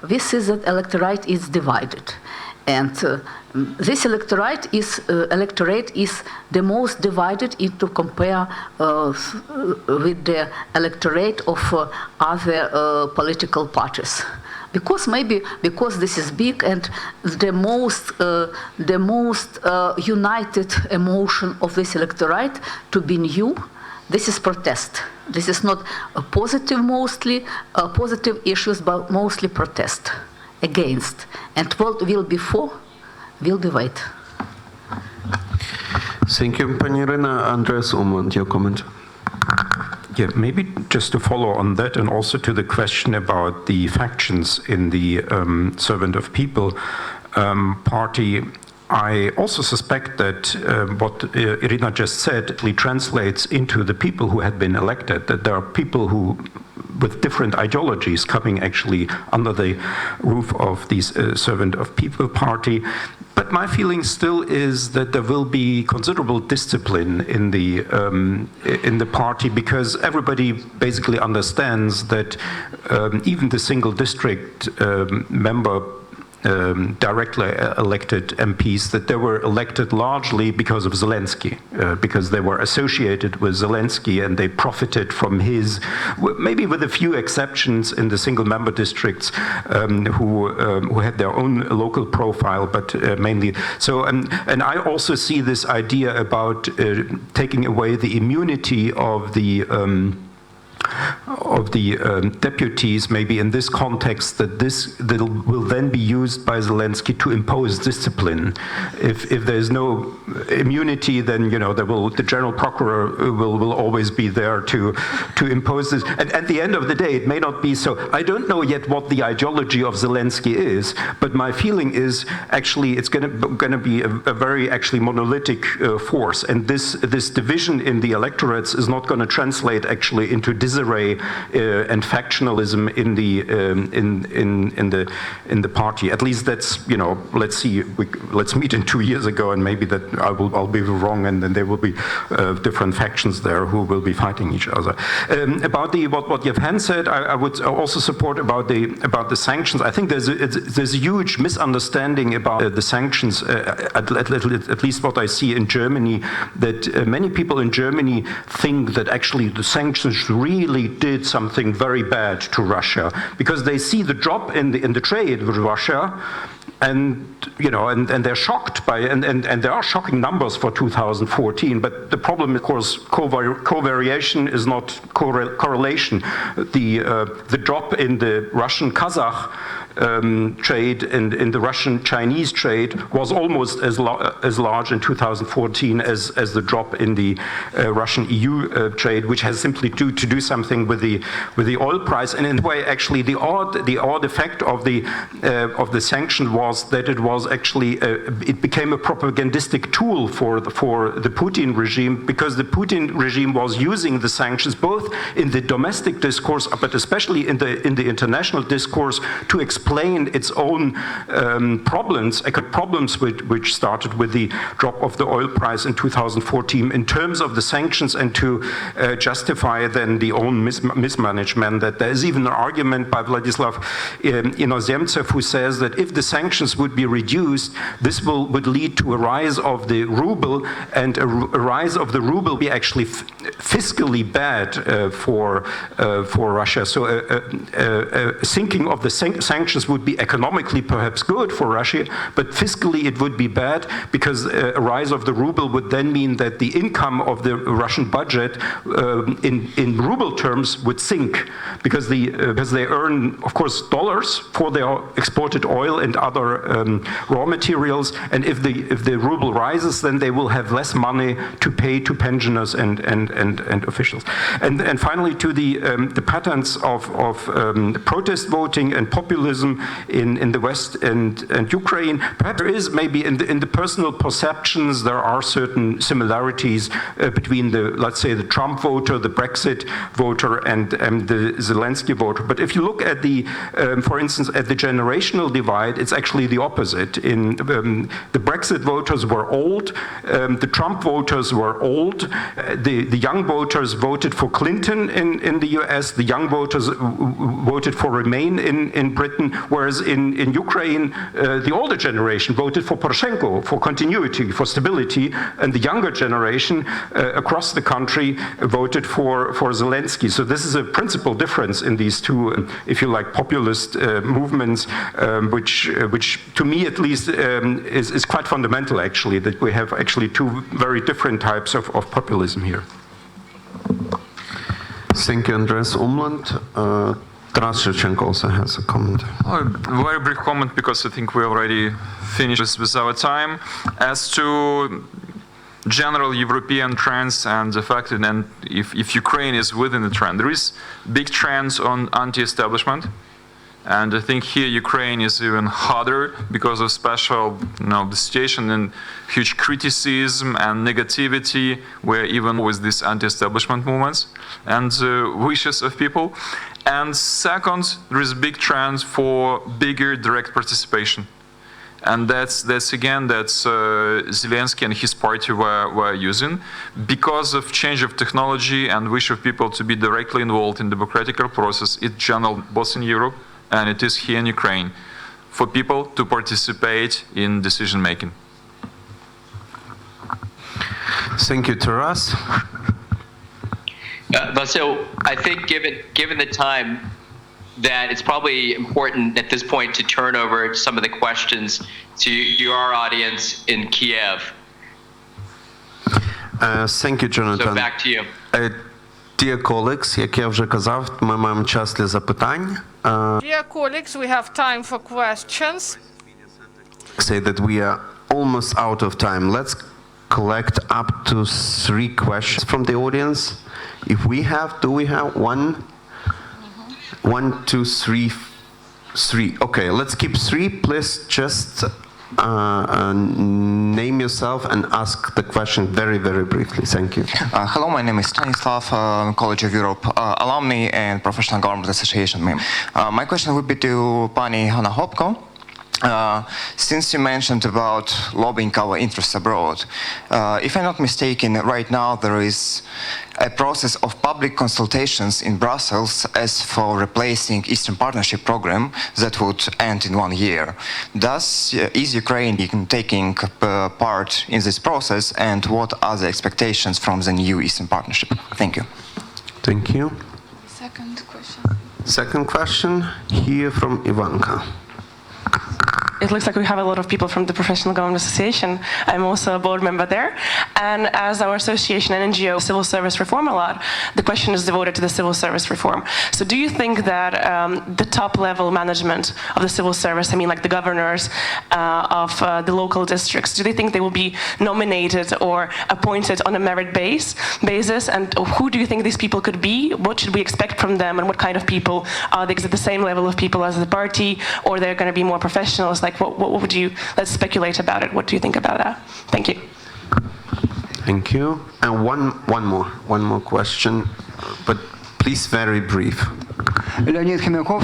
we see that electorate is divided. And this electorate is the most divided if to compare with the electorate of other political parties. Because this is big, and the most united emotion of this electorate to be new, this is protest. This is not a positive, mostly positive issues, but mostly protest against. And what will be for, will be wait. Thank you, Pani Iryna. Andreas Umland, your comment. Yeah, maybe just to follow on that, and also to the question about the factions in the Servant of People party. I also suspect that what Iryna just said translates into the people who had been elected, that there are people who, with different ideologies, coming actually under the roof of this Servant of People party. But my feeling still is that there will be considerable discipline in the party, because everybody basically understands that even the single district member directly elected MPs, that they were elected largely because of Zelensky, because they were associated with Zelensky and they profited from his, maybe with a few exceptions in the single member districts who had their own local profile, but mainly. So, and I also see this idea about taking away the immunity of the deputies, maybe in this context, that will then be used by Zelensky to impose discipline. If there is no immunity, then the general prokuror will always be there to impose this. And at the end of the day, it may not be so. I don't know yet what the ideology of Zelensky is, but my feeling is actually it's going to be a very actually monolithic force, and this division in the electorates is not going to translate actually into disarray and factionalism in the party. At least that's let's see. Let's meet in 2 years ago, and maybe that I'll be wrong, and then there will be different factions there who will be fighting each other. About what Yevhen said, I would also support about the sanctions. I think there's a huge misunderstanding about the sanctions. At least what I see in Germany, that many people in Germany think that actually the sanctions really did something very bad to Russia, because they see the drop in the trade with Russia, and they're shocked by and there are shocking numbers for 2014. But the problem, of course, covariation is not correlation. The drop in the Russian-Kazakh trade and in the Russian-Chinese trade was almost as large in 2014 as the drop in the Russian-EU trade, which has simply to do something with the oil price. And in a way, actually, the odd effect of the sanction was that it was actually it became a propagandistic tool for the Putin regime, because the Putin regime was using the sanctions both in the domestic discourse, but especially in the international discourse, to explain its own problems which started with the drop of the oil price in 2014 in terms of the sanctions, and to justify then the own mismanagement. That there is even an argument by Vladislav Inozemtsev, who says that if the sanctions would be reduced, this would lead to a rise of the ruble, and a rise of the ruble be actually fiscally bad for Russia. So a sinking of the sanctions would be economically perhaps good for Russia, but fiscally it would be bad, because a rise of the ruble would then mean that the income of the Russian budget in ruble terms would sink, because they earn, of course, dollars for their exported oil and other raw materials, and if the ruble rises, then they will have less money to pay to pensioners and officials. And finally, to the patterns of protest voting and populism in the West and Ukraine, perhaps there is maybe in the personal perceptions there are certain similarities between let's say the Trump voter, the Brexit voter, and the Zelensky voter. But if you look at for instance, at the generational divide, it's actually the opposite. In the Brexit voters were old, the Trump voters were old, the young voters voted for Clinton in the US, the young voters voted for Remain in Britain, whereas in Ukraine, the older generation voted for Poroshenko, for continuity, for stability, and the younger generation across the country voted for Zelensky. So this is a principal difference in these two, if you like, populist movements, which to me at least is quite fundamental, actually, that we have actually two very different types of populism here. Thank you, Andreas Umland. Schevchenko also has a comment. A very brief comment, because I think we already finished with our time. As to general European trends and the fact that if Ukraine is within the trend, there is big trends on anti-establishment. And I think here Ukraine is even harder because of special, the situation and huge criticism and negativity, where even with these anti-establishment movements and wishes of people. And second, there is a big trend for bigger direct participation. And that's Zelensky and his party were using, because of change of technology and wish of people to be directly involved in the democratic process. It's general both in Europe and it is here in Ukraine, for people to participate in decision making. Thank you, Taras. Vasyl, I think given the time, that it's probably important at this point to turn over some of the questions to our audience in Kyiv. Thank you, Jonathan. So back to you. Dear colleagues, як я вже казав, ми маємо час для запитань. Dear colleagues, we have time for questions. Say that we are almost out of time. Let's collect up to 3 questions from the audience. If we have, do we have 1? 1, 2, 3. 3. Okay, let's keep 3. Please just name yourself and ask the question very, very briefly. Thank you. Hello, my name is Stanislav, College of Europe alumni and Professional Government Association member. My question would be to Pani Hanna Hopko. Since you mentioned about lobbying our interests abroad, if I'm not mistaken, right now there is a process of public consultations in Brussels as for replacing Eastern Partnership program that would end in 1 year. Is Ukraine taking part in this process, and what are the expectations from the new Eastern Partnership? Thank you. Thank you. Second question. Second question here from Ivanka. It looks like we have a lot of people from the Professional Government Association. I'm also a board member there. And as our association and NGO civil service reform a lot, the question is devoted to the civil service reform. So do you think that the top level management of the civil service, I mean like the governors of the local districts, do they think they will be nominated or appointed on a merit basis? And who do you think these people could be? What should we expect from them, and what kind of people? Are they at the same level of people as the party, or they're going to be more professionals? Like what would you, let's speculate about it. What do you think about that? Thank you. Thank you. And one more question, but please very brief. Leonid Khmyakov.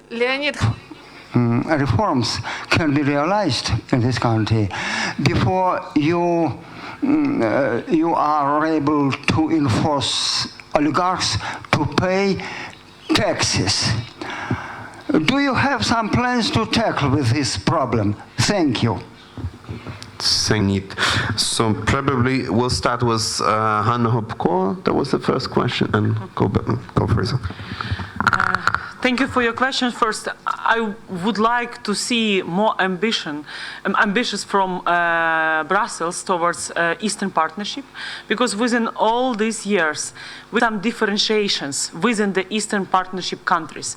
Leonid. Reforms can be realized in this country before you are able to enforce oligarchs to pay taxes. Do you have some plans to tackle with this problem? Thank you. So probably we'll start with Hanna Hopko. That was the first question, and go further. Thank you for your question. First, I would like to see more ambitious from Brussels towards Eastern Partnership, because within all these years, with some differentiations within the Eastern Partnership countries.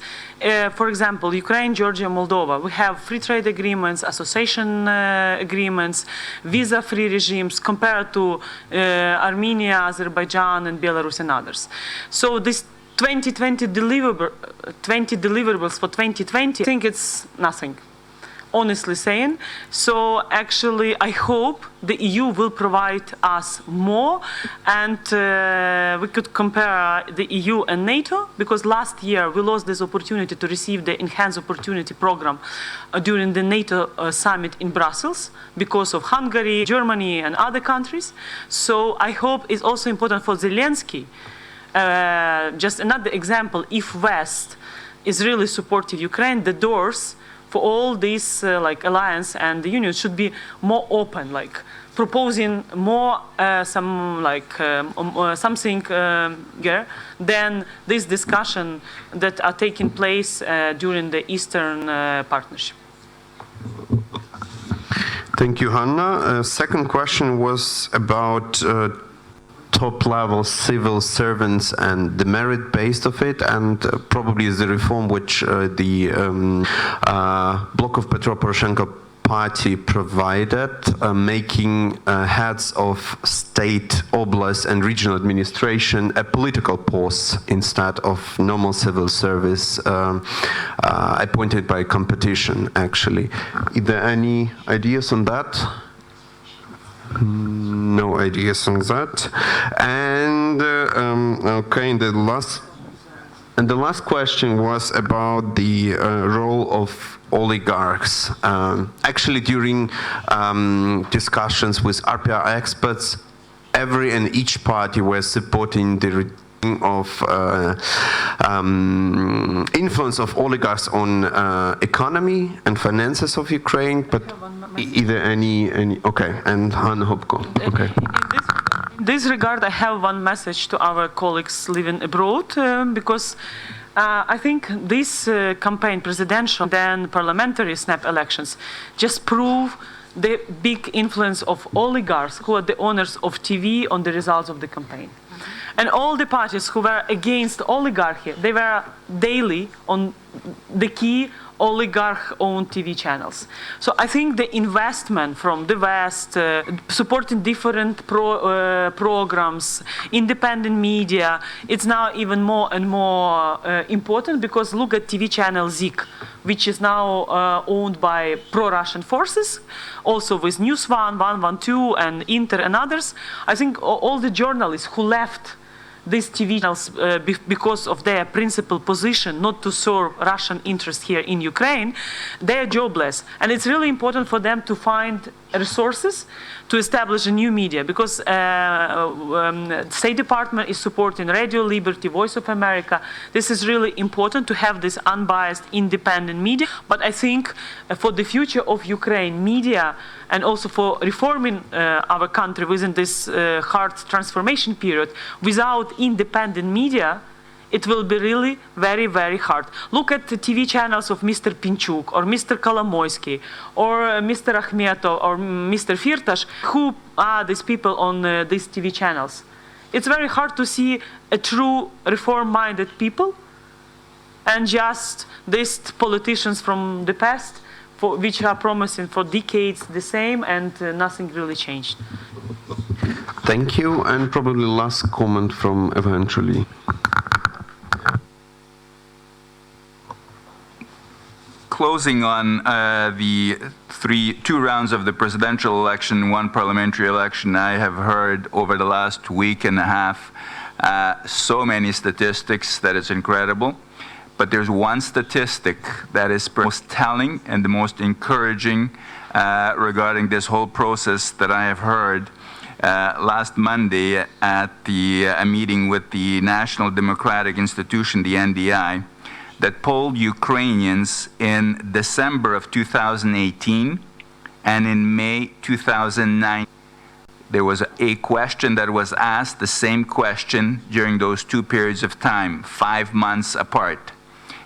For example, Ukraine, Georgia, Moldova, we have free trade agreements, association agreements, visa-free regimes compared to Armenia, Azerbaijan, and Belarus and others. So this 2020 deliverables for 2020, I think it's nothing, honestly saying. So actually, I hope the EU will provide us more, and we could compare the EU and NATO, because last year we lost this opportunity to receive the Enhanced Opportunity Program during the NATO summit in Brussels because of Hungary, Germany, and other countries. So I hope it's also important for Zelanski. Just another example, if West is really supporting Ukraine, the doors for all these like alliance and the union should be more open, like proposing more something than this discussion that are taking place during the Eastern Partnership. Thank you, Hanna. Second question was about top-level civil servants and the merit based of it, and probably is the reform which the bloc of Petro Poroshenko party provided, making heads of state, oblast, and regional administration a political post instead of normal civil service appointed by competition, actually. Are there any ideas on that? No ideas on that. And okay, the last question was about the role of oligarchs. Actually, during discussions with RPR experts, every and each party were supporting the of influence of oligarchs on economy and finances of Ukraine, but either any okay, and Hanna Hopko. Okay. In this regard, I have one message to our colleagues living abroad, because I think this campaign, presidential, then parliamentary snap elections, just prove the big influence of oligarchs who are the owners of TV on the results of the campaign. And all the parties who were against oligarchy, they were daily on the key oligarch-owned TV channels. So I think the investment from the West, supporting different programs, independent media, it's now even more and more important, because look at TV channel Zik, which is now owned by pro-Russian forces, also with News One, 112, and Inter and others. I think all the journalists who left these TV channels because of their principal position not to serve Russian interests here in Ukraine, they are jobless. And it's really important for them to find resources to establish a new media, because State Department is supporting Radio Liberty, Voice of America. This is really important to have this unbiased, independent media. But I think for the future of Ukraine media, and also for reforming our country within this hard transformation period, without independent media, it will be really very, very hard. Look at the TV channels of Mr. Pinchuk, or Mr. Kolomoisky, or Mr. Akhmetov, or Mr. Firtash. Who are these people on these TV channels? It's very hard to see a true reform-minded people, and just these politicians from the past, which are promising for decades the same, and nothing really changed. Thank you, and probably last comment from eventually. Closing on the two rounds of the presidential election, one parliamentary election, I have heard over the last week and a half so many statistics that it's incredible. But there's one statistic that is most telling and the most encouraging regarding this whole process that I have heard last Monday at a meeting with the National Democratic Institution, the NDI, that polled Ukrainians in December of 2018 and in May 2009. There was a question that was asked, the same question during those two periods of time, 5 months apart.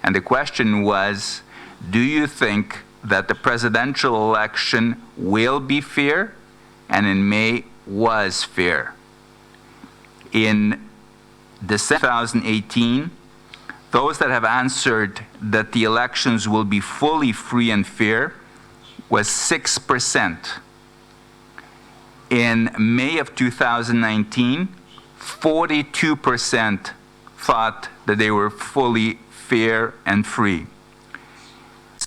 And the question was, do you think that the presidential election will be fair? And in May was fair. In December 2018, those that have answered that the elections will be fully free and fair was 6%. In May of 2019, 42% thought that they were fully fair and free.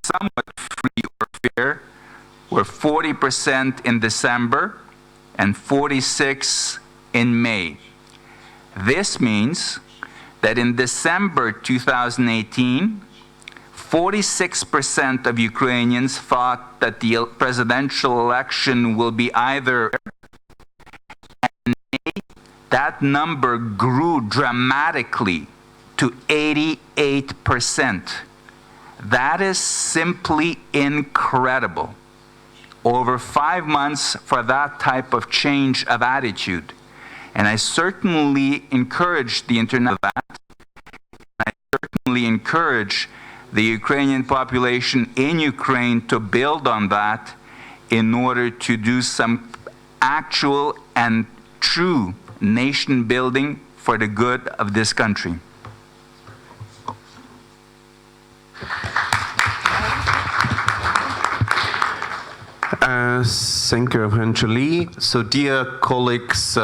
Somewhat free or fair were 40% in December and 46% in May. This means that in December 2018, 46% of Ukrainians thought that the presidential election will be either, and that number grew dramatically to 88%. That is simply incredible. Over 5 months for that type of change of attitude. And I certainly encourage the internet that. I certainly encourage the Ukrainian population in Ukraine to build on that in order to do some actual and true nation building for the good of this country. Thank you, eventually. So, dear colleagues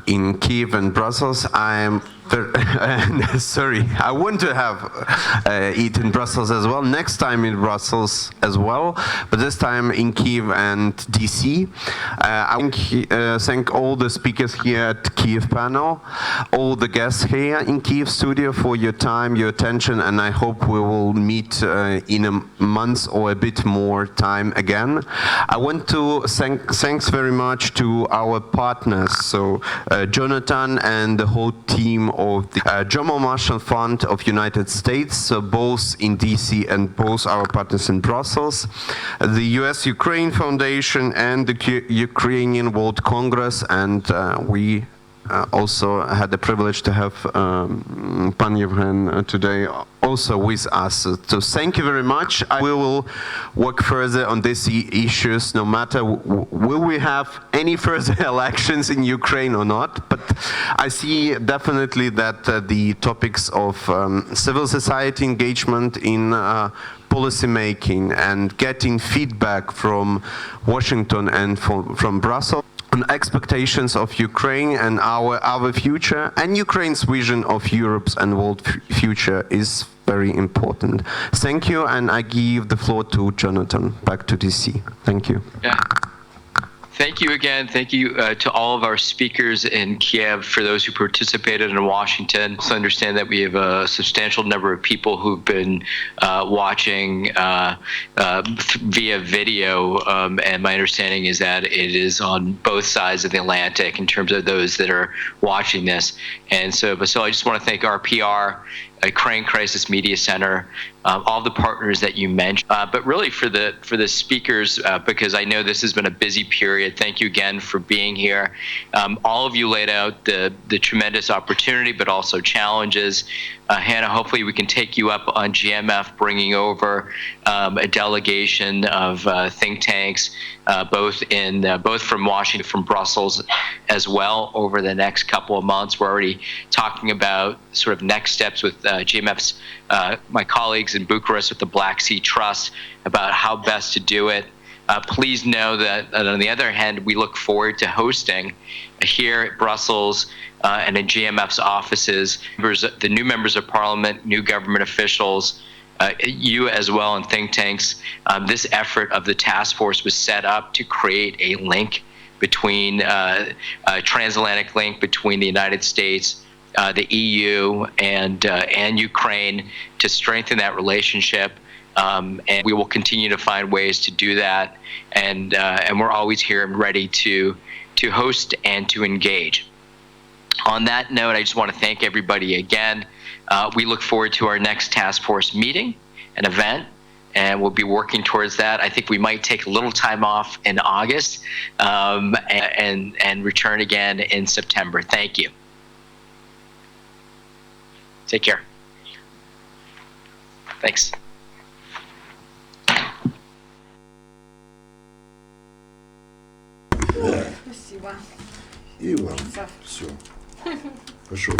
in Kyiv and Brussels, I'm sorry, I want to have it in Brussels as well, next time in Brussels as well, but this time in Kyiv and DC. I want to thank all the speakers here at Kyiv panel, all the guests here in Kyiv studio for your time, your attention, and I hope we will meet in a month or a bit more time again. I want to thanks very much to our partners, so Jonathan and the whole team of the German Marshall Fund of United States, so both in DC and both our partners in Brussels, the US-Ukraine Foundation and the Ukrainian World Congress, and we also had the privilege to have Pan Evgen today also with us. So thank you very much. We will work further on these issues, no matter will we have any further elections in Ukraine or not. But I see definitely that the topics of civil society engagement in policy making and getting feedback from Washington and from Brussels on expectations of Ukraine and our future and Ukraine's vision of Europe's and world future is very important. Thank you, and I give the floor to Jonathan, back to DC. Thank you. Yeah. Thank you again. Thank you to all of our speakers in Kyiv, for those who participated in Washington. So understand that we have a substantial number of people who've been watching via video, and my understanding is that it is on both sides of the Atlantic in terms of those that are watching this. And so, Vasyl, I just want to thank our PR, Ukraine Crisis Media Center, all the partners that you mentioned, but really for the speakers, because I know this has been a busy period. Thank you again for being here. All of you laid out the tremendous opportunity, but also challenges. Hanna, hopefully we can take you up on GMF, bringing over a delegation of think tanks, both from Washington, from Brussels as well, over the next couple of months. We're already talking about sort of next steps with GMF's my colleagues in Bucharest with the Black Sea Trust about how best to do it. Please know that on the other hand, we look forward to hosting here at Brussels and in GMF's offices, the new members of parliament, new government officials, you as well, and think tanks. This effort of the task force was set up to create a link between a transatlantic link between the United States, the EU, and Ukraine, to strengthen that relationship. And we will continue to find ways to do that. And we're always here and ready to host and to engage. On that note, I just want to thank everybody again. We look forward to our next task force meeting, an event, and we'll be working towards that. I think we might take a little time off in August and return again in September. Thank you. Take care. Thanks. Спасибо. И вам все. Пошел.